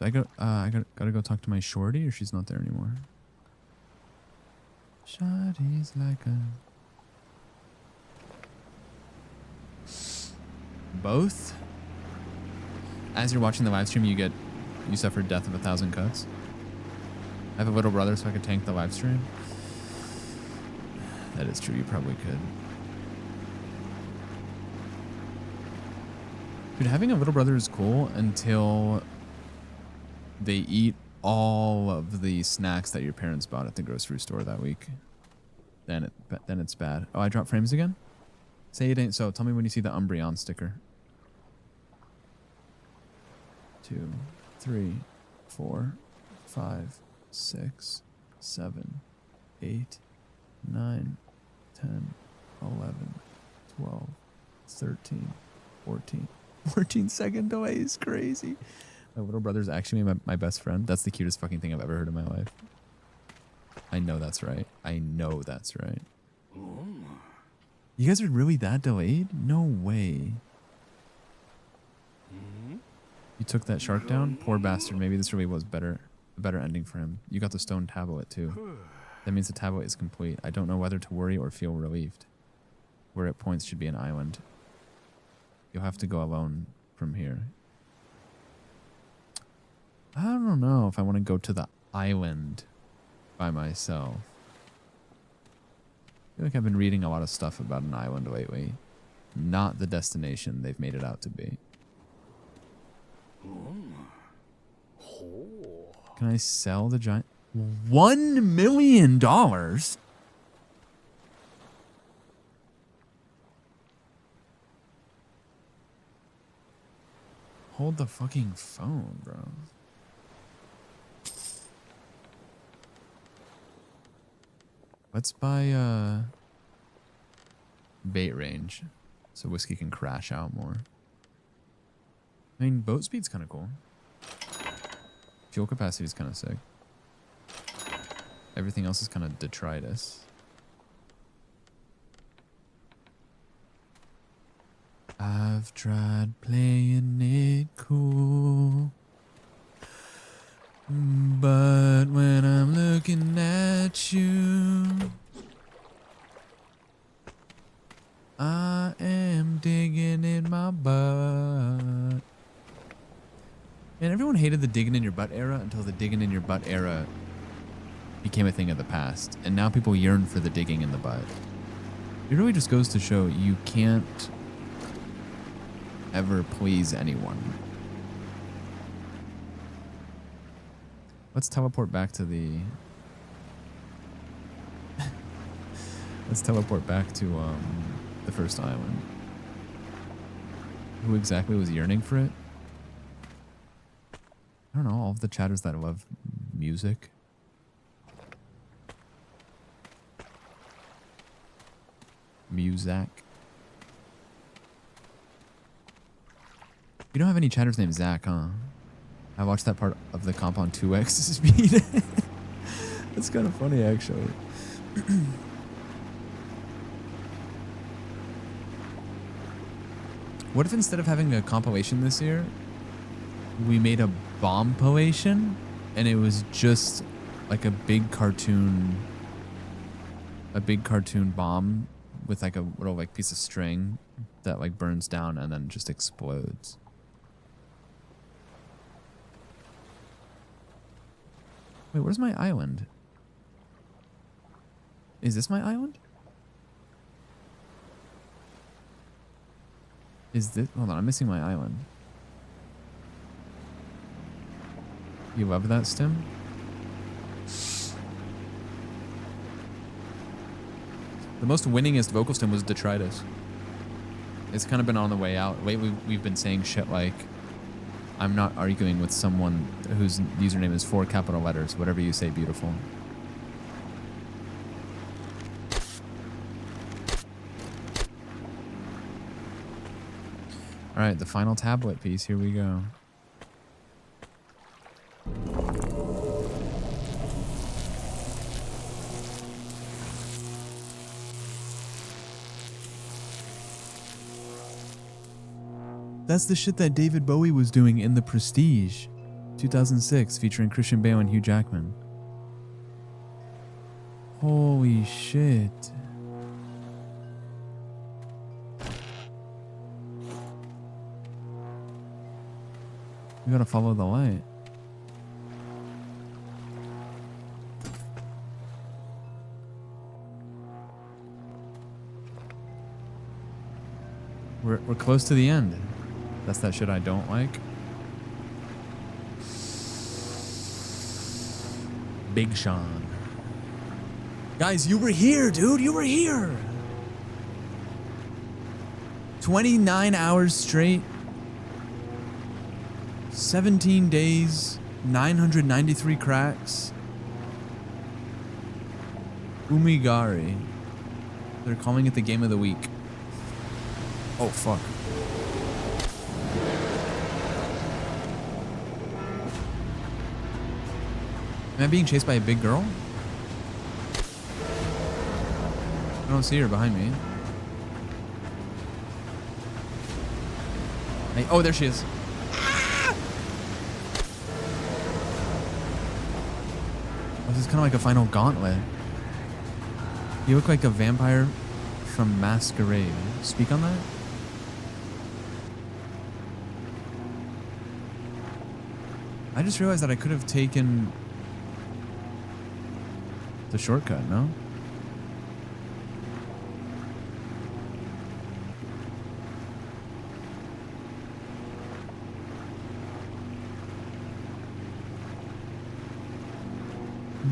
I gotta go talk to my shorty, or she's not there anymore. Shorty's like a... Both? As you're watching the live stream, you suffer death of 1,000 cuts. I have a little brother, so I could tank the live stream. That is true. You probably could. Dude, having a little brother is cool until they eat all of the snacks that your parents bought at the grocery store that week. Then it's bad. Oh, I dropped frames again? Say it ain't so. Tell me when you see the Umbreon sticker. 2, 3, 4, 5, 6, 7, 8, 9, 10, 11, 12, 13, 14. 14-second delay is crazy. My little brother's actually my best friend. That's the cutest fucking thing I've ever heard in my life. I know that's right. I know that's right. You guys are really that delayed? No way. You took that shark down? Poor bastard. Maybe this really was a better ending for him. You got the stone tablet too. That means the tablet is complete. I don't know whether to worry or feel relieved. Where at points should be an island. You'll have to go alone from here. I don't know if I want to go to the island by myself. I feel like I've been reading a lot of stuff about an island lately. Not the destination they've made it out to be. Can I sell the giant? $1 million? Hold the fucking phone, bro. Let's buy bait range so whiskey can crash out more. I mean, boat speed's kind of cool. Fuel capacity is kind of sick. Everything else is kind of detritus. I've tried playing it cool, but when I'm looking at you, I am digging in my butt. And everyone hated the digging in your butt era until the digging in your butt era became a thing of the past. And now people yearn for the digging in the butt. It really just goes to show you can't ever please anyone. Let's teleport back to the... Let's teleport back to the first island. Who exactly was yearning for it? I don't know, all of the chatters that love music. Muzak. You don't have any chatters named Zach, huh? I watched that part of the comp on 2x speed. That's kind of funny, actually. What if instead of having a compilation this year, we made a bombpilation and it was just like a big cartoon bomb with like a little like piece of string that like burns down and then just explodes. Wait, where's my island? Is this my island? Is this... Hold on, I'm missing my island. You love that stem? The most winningest vocal stem was detritus. It's kind of been on the way out. Lately, we've been saying shit like, I'm not arguing with someone whose username is 4 capital letters. Whatever you say, beautiful. Alright, the final tablet piece. Here we go. That's the shit that David Bowie was doing in The Prestige, 2006, featuring Christian Bale and Hugh Jackman. Holy shit. We gotta follow the light. We're close to the end. That's that shit I don't like. Big Sean. Guys, you were here, dude. You were here. 29 hours straight. 17 days. 993 cracks. UMIGARI. They're calling it the game of the week. Oh, fuck. Am I being chased by a big girl? I don't see her behind me. Hey, oh, there she is. Ah! Oh, this is kind of like a final gauntlet. You look like a vampire from Masquerade. Speak on that? I just realized that I could have taken the shortcut, no?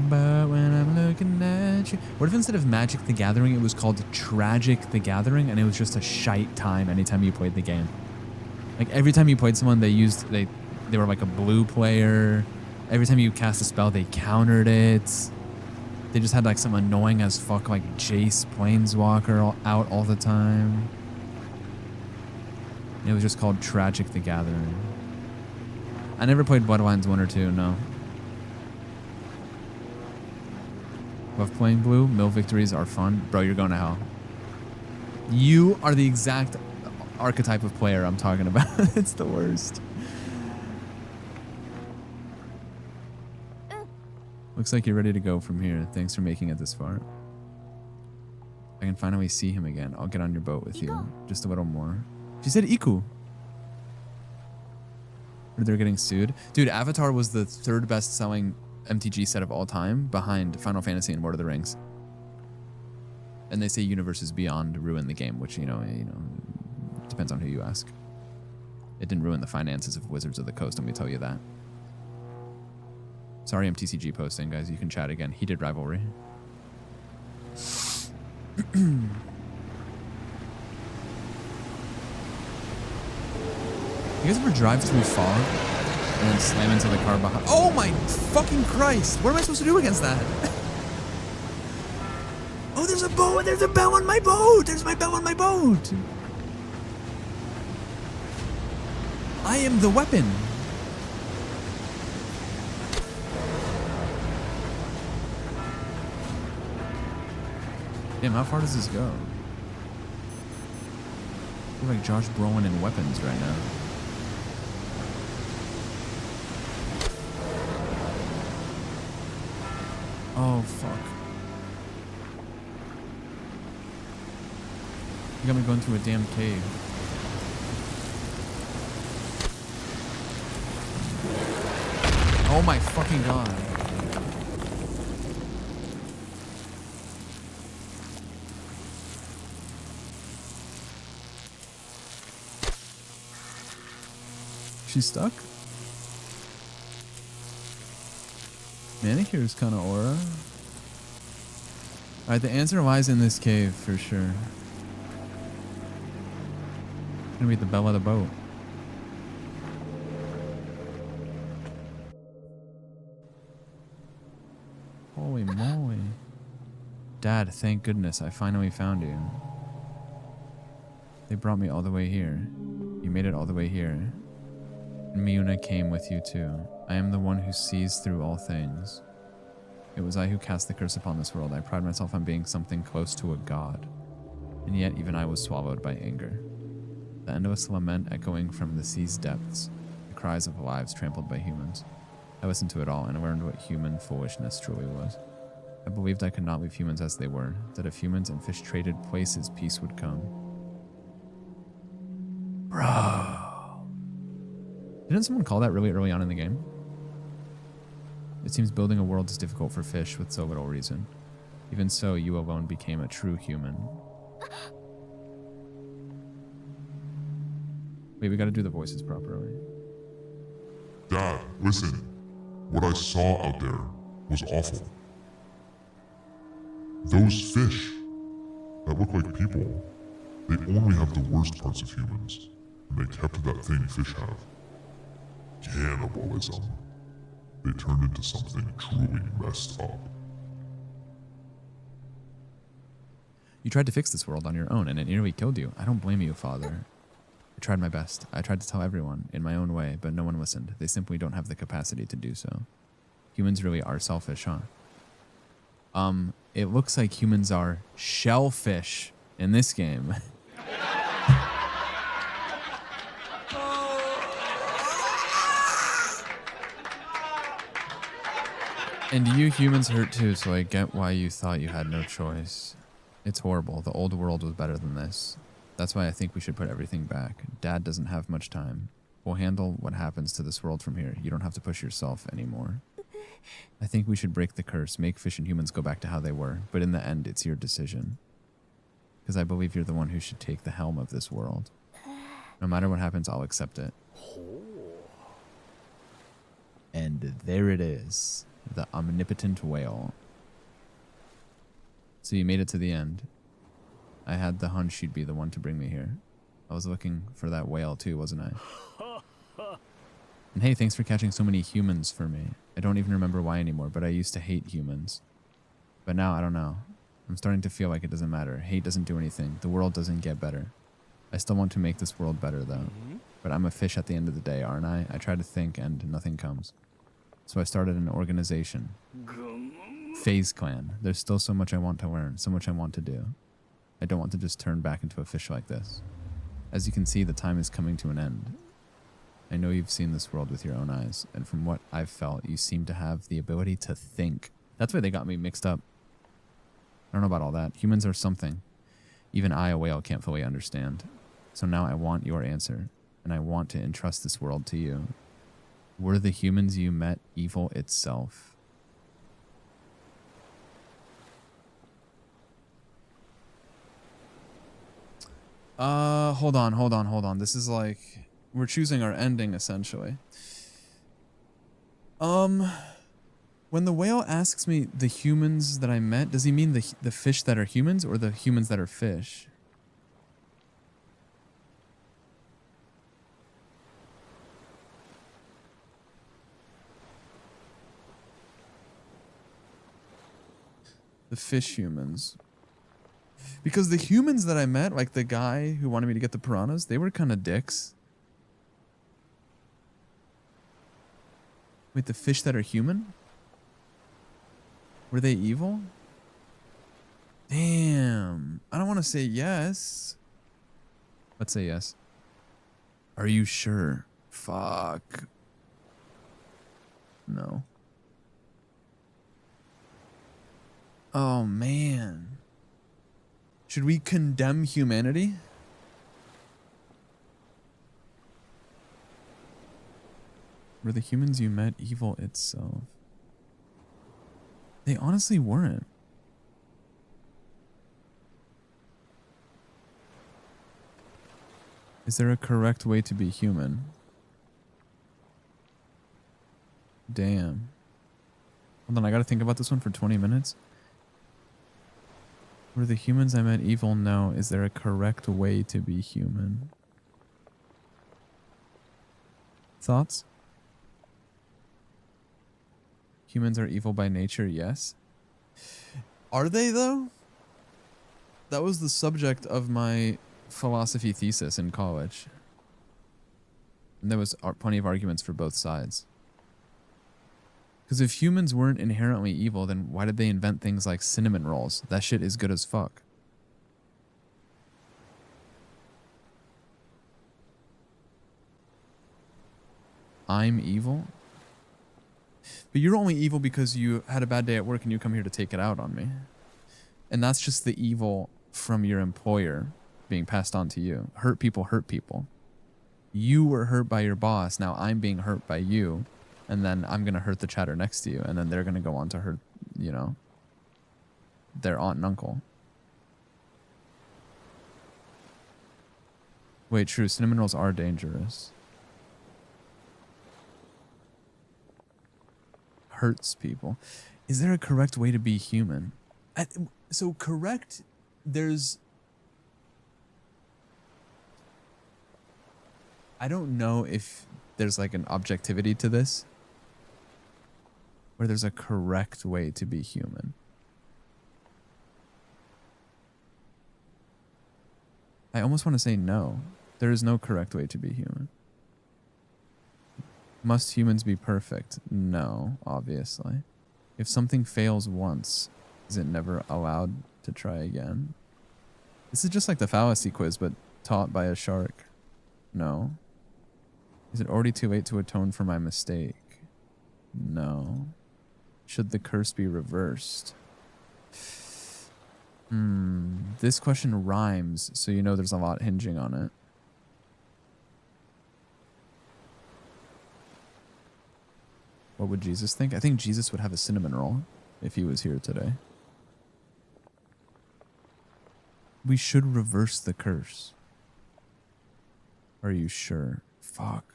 But when I'm looking at you... What if instead of Magic the Gathering, it was called Tragic the Gathering, and it was just a shite time anytime you played the game? Like, every time you played someone, they were like a blue player. Every time you cast a spell, they countered it. They just had like some annoying as fuck like Jace Planeswalker out all the time. It was just called Tragic the Gathering. I never played Bloodlines 1 or 2, no. Love playing blue. Mill victories are fun. Bro, you're going to hell. You are the exact archetype of player I'm talking about. It's the worst. Looks like you're ready to go from here. Thanks for making it this far. I can finally see him again. I'll get on your boat with you. Just a little more. She said Iku. Or they're getting sued. Dude, Avatar was the 3rd best selling MTG set of all time, behind Final Fantasy and Lord of the Rings. And they say Universes Beyond ruined the game, which, you know, depends on who you ask. It didn't ruin the finances of Wizards of the Coast, let me tell you that. Sorry I'm TCG posting, guys. You can chat again. Heated rivalry. You guys ever drive through fog and then slam into the car behind? Oh my fucking Christ! What am I supposed to do against that? Oh, there's a boat! There's a bell on my boat! There's my bell on my boat! I am the weapon. Damn, how far does this go? I feel like Josh Brolin in weapons right now. Oh, fuck. You got me going through a damn cave. Oh my fucking god. She's stuck? Manicure's kind of aura. Alright, the answer lies in this cave for sure. Gonna be the bell of the boat. Holy moly. Dad, thank goodness I finally found you. They brought me all the way here. You made it all the way here. And Miuna came with you too. I am the one who sees through all things. It was I who cast the curse upon this world. I pride myself on being something close to a god. And yet even I was swallowed by anger. The endless lament echoing from the sea's depths. The cries of lives trampled by humans. I listened to it all and learned what human foolishness truly was. I believed I could not leave humans as they were, that if humans and fish traded places, peace would come. Bro. Didn't someone call that really early on in the game? It seems building a world is difficult for fish with so little reason. Even so, you alone became a true human. Wait, we gotta do the voices properly. Dad, listen. What I saw out there was awful. Those fish that look like people, they only have the worst parts of humans, and they kept that thing fish have. Cannibalism. They turned into something truly messed up. You tried to fix this world on your own, and it nearly killed you. I don't blame you, Father. I tried my best. I tried to tell everyone in my own way, but no one listened. They simply don't have the capacity to do so. Humans really are selfish, huh? It looks like humans are shellfish in this game. And you humans hurt too, so I get why you thought you had no choice. It's horrible. The old world was better than this. That's why I think we should put everything back. Dad doesn't have much time. We'll handle what happens to this world from here. You don't have to push yourself anymore. I think we should break the curse, make fish and humans go back to how they were, but in the end, it's your decision. Because I believe you're the one who should take the helm of this world. No matter what happens, I'll accept it. And there it is, the omnipotent whale. So you made it to the end. I had the hunch you'd be the one to bring me here. I was looking for that whale too, wasn't I? And hey, thanks for catching so many humans for me. I don't even remember why anymore, but I used to hate humans. But now, I don't know. I'm starting to feel like it doesn't matter. Hate doesn't do anything. The world doesn't get better. I still want to make this world better, though. But I'm a fish at the end of the day, aren't I? I try to think, and nothing comes. So I started an organization. Phase Clan. There's still so much I want to learn, so much I want to do. I don't want to just turn back into a fish like this. As you can see, the time is coming to an end. I know you've seen this world with your own eyes, and from what I've felt, you seem to have the ability to think. That's why they got me mixed up. I don't know about all that. Humans are something. Even I, a whale, can't fully understand. So now I want your answer, and I want to entrust this world to you. Were the humans you met evil itself? Hold on. This is like, we're choosing our ending, essentially. When the whale asks me the humans that I met, does he mean the fish that are humans or the humans that are fish? The fish humans. Because the humans that I met, like the guy who wanted me to get the piranhas, they were kind of dicks. Wait, the fish that are human? Were they evil? Damn. I don't want to say yes. Let's say yes. Are you sure? Fuck. No. Oh, man. Should we condemn humanity? Were the humans you met evil itself? They honestly weren't. Is there a correct way to be human? Damn. Hold on, I gotta think about this one for 20 minutes. Were the humans I met evil? No. Is there a correct way to be human? Thoughts? Humans are evil by nature, yes. Are they, though? That was the subject of my philosophy thesis in college. And there was plenty of arguments for both sides. Because if humans weren't inherently evil, then why did they invent things like cinnamon rolls? That shit is good as fuck. I'm evil? But you're only evil because you had a bad day at work and you come here to take it out on me. And that's just the evil from your employer being passed on to you. Hurt people hurt people. You were hurt by your boss. Now I'm being hurt by you. And then I'm going to hurt the chatter next to you. And then they're going to go on to hurt, you know, their aunt and uncle. Wait, true. Cinnamon rolls are dangerous. Hurts people. Is there a correct way to be human? So correct, there's... I don't know if there's like an objectivity to this. Where there's a correct way to be human. I almost want to say no. There is no correct way to be human. Must humans be perfect? No, obviously. If something fails once, is it never allowed to try again? This is just like the fallacy quiz, but taught by a shark. No. Is it already too late to atone for my mistake? No. Should the curse be reversed? This question rhymes, so you know there's a lot hinging on it. What would Jesus think? I think Jesus would have a cinnamon roll if he was here today. We should reverse the curse. Are you sure? Fuck.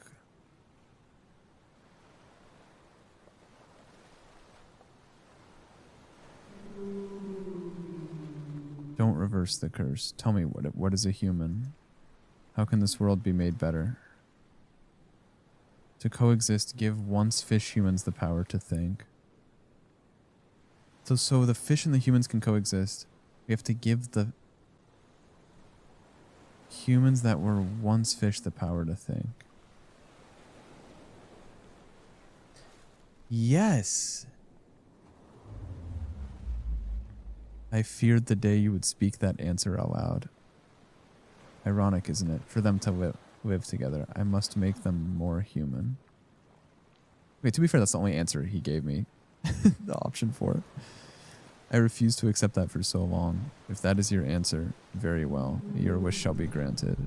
Don't reverse the curse. Tell me, what is a human? How can this world be made better? To coexist, give once fish humans the power to think. So the fish and the humans can coexist. We have to give the humans that were once fish the power to think. Yes. I feared the day you would speak that answer aloud. Ironic, isn't it? For them to live together, I must make them more human. Wait, to be fair, that's the only answer he gave me. The option for it. I refused to accept that for so long. If that is your answer, very well. Your wish shall be granted.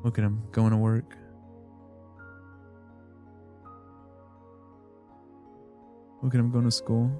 Look at him going to work. Look at him going to school.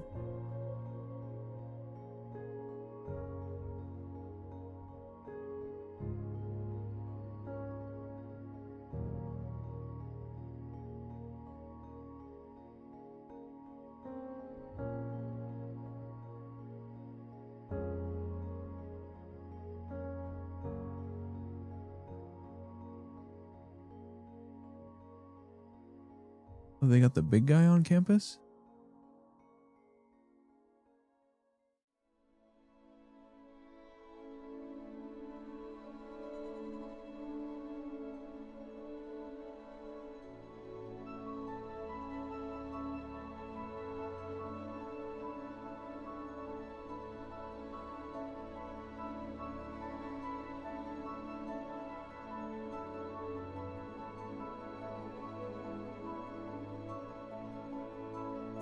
Oh, they got the big guy on campus?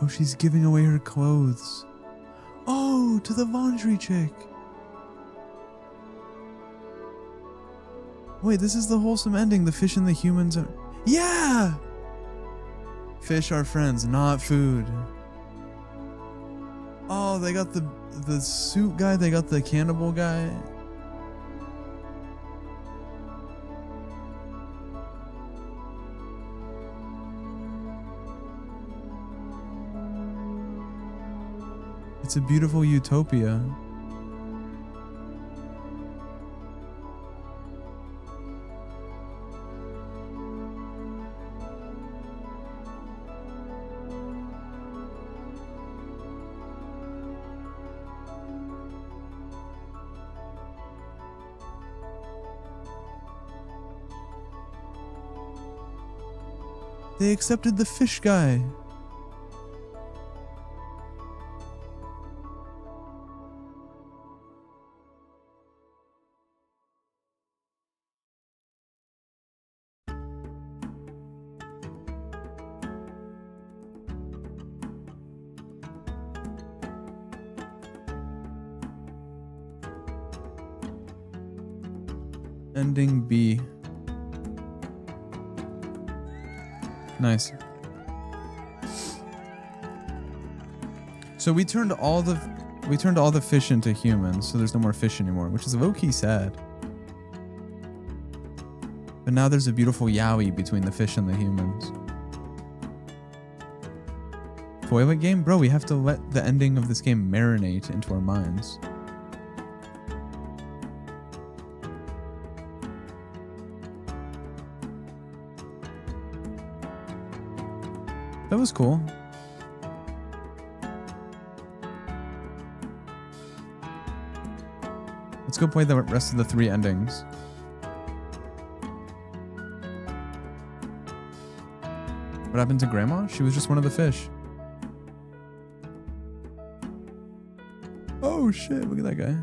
Oh, she's giving away her clothes. Oh, to the laundry chick. Wait, this is the wholesome ending. The fish and the humans are... Yeah! Fish are friends, not food. Oh, they got the suit guy. They got the cannibal guy. It's a beautiful utopia. They accepted the fish guy. Ending B. Nice. So we turned all the fish into humans, so there's no more fish anymore, which is low-key sad. But now there's a beautiful yaoi between the fish and the humans. Toilet game? Bro, we have to let the ending of this game marinate into our minds. That was cool. Let's go play the rest of the 3 endings. What happened to Grandma? She was just one of the fish. Oh shit, look at that guy.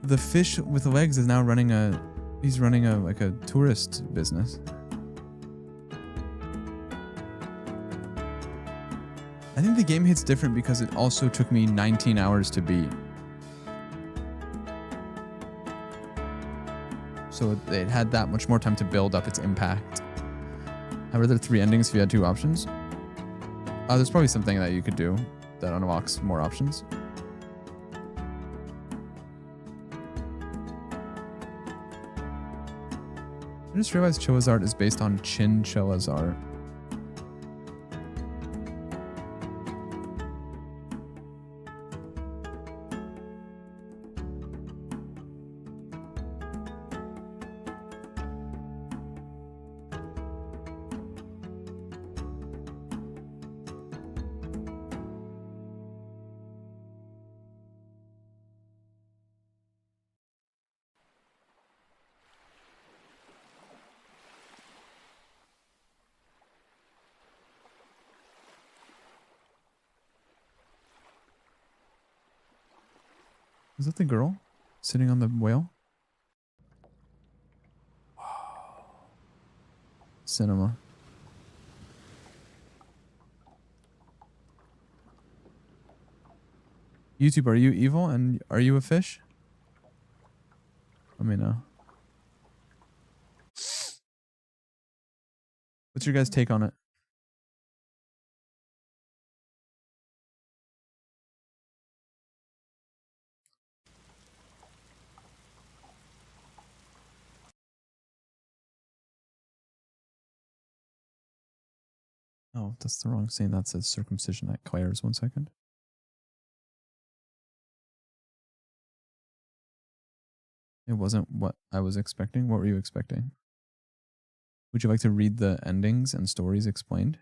The fish with legs is now running he's running like a tourist business. I think the game hits different because it also took me 19 hours to beat. So it had that much more time to build up its impact. How are there 3 endings if you had 2 options? There's probably something that you could do that unlocks more options. I just realized Chilla's art is based on Chilla's art. Is that the girl sitting on the whale? Wow. Cinema. YouTube, are you evil and are you a fish? Let me know. What's your guys' take on it? Oh, that's the wrong scene. That says circumcision at Claire's. 1 second. It wasn't what I was expecting. What were you expecting? Would you like to read the endings and stories explained?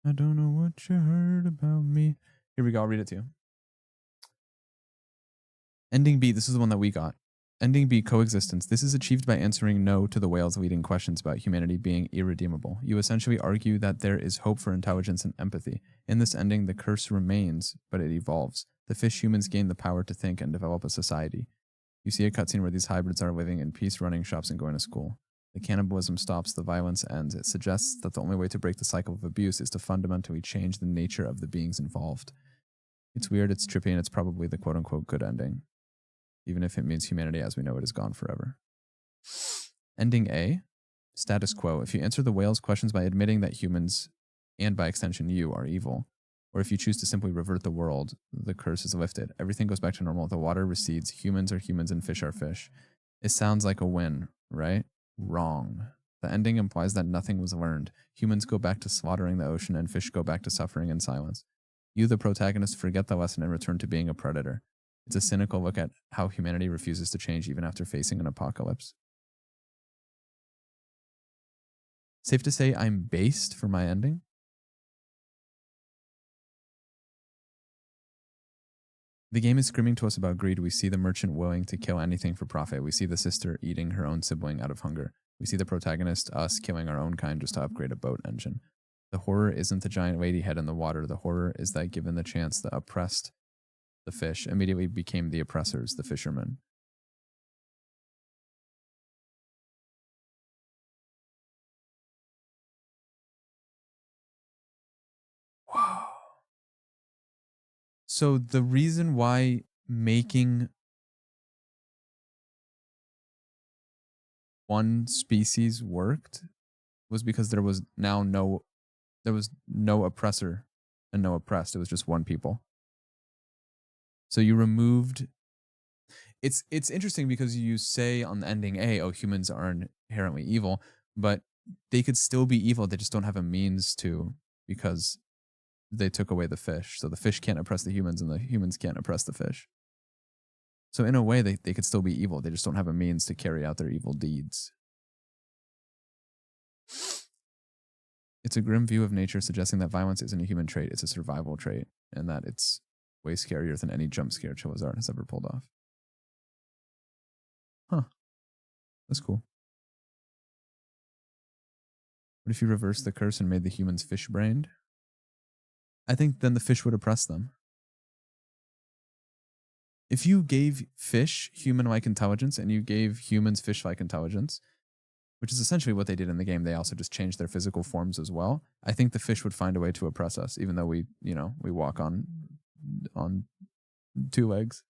I don't know what you heard about me. Here we go. I'll read it to you. Ending B. This is the one that we got. Ending B, coexistence. This is achieved by answering no to the whale's leading questions about humanity being irredeemable. You essentially argue that there is hope for intelligence and empathy. In this ending, the curse remains, but it evolves. The fish humans gain the power to think and develop a society. You see a cutscene where these hybrids are living in peace, running shops, and going to school. The cannibalism stops, the violence ends. It suggests that the only way to break the cycle of abuse is to fundamentally change the nature of the beings involved. It's weird, it's trippy, and it's probably the quote-unquote good ending, even if it means humanity as we know it is gone forever. Ending A, status quo. If you answer the whale's questions by admitting that humans, and by extension you, are evil, or if you choose to simply revert the world, the curse is lifted. Everything goes back to normal. The water recedes. Humans are humans and fish are fish. It sounds like a win, right? Wrong. The ending implies that nothing was learned. Humans go back to slaughtering the ocean and fish go back to suffering in silence. You, the protagonist, forget the lesson and return to being a predator. It's a cynical look at how humanity refuses to change even after facing an apocalypse. Safe to say I'm based for my ending? The game is screaming to us about greed. We see the merchant willing to kill anything for profit. We see the sister eating her own sibling out of hunger. We see the protagonist, us, killing our own kind just to upgrade a boat engine. The horror isn't the giant weighty head in the water. The horror is that given the chance, the oppressed, the fish, immediately became the oppressors, the fishermen. Wow. So the reason why making one species worked was because there was no oppressor and no oppressed. It was just one people. So you removed. It's interesting because you say on the ending A, oh, humans are inherently evil, but they could still be evil. They just don't have a means to, because they took away the fish. So the fish can't oppress the humans and the humans can't oppress the fish. So in a way, they could still be evil. They just don't have a means to carry out their evil deeds. It's a grim view of nature suggesting that violence isn't a human trait, it's a survival trait, and that it's way scarier than any jump scare Charizard has ever pulled off. Huh. That's cool. What if you reversed the curse and made the humans fish-brained? I think then the fish would oppress them. If you gave fish human-like intelligence and you gave humans fish-like intelligence, which is essentially what they did in the game, they also just changed their physical forms as well. I think the fish would find a way to oppress us, even though we walk on two legs.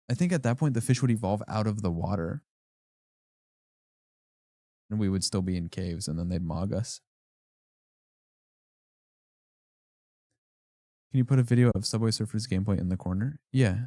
I think at that point the fish would evolve out of the water. And we would still be in caves, and then they'd mog us. Can you put a video of Subway Surfers gameplay in the corner? Yeah.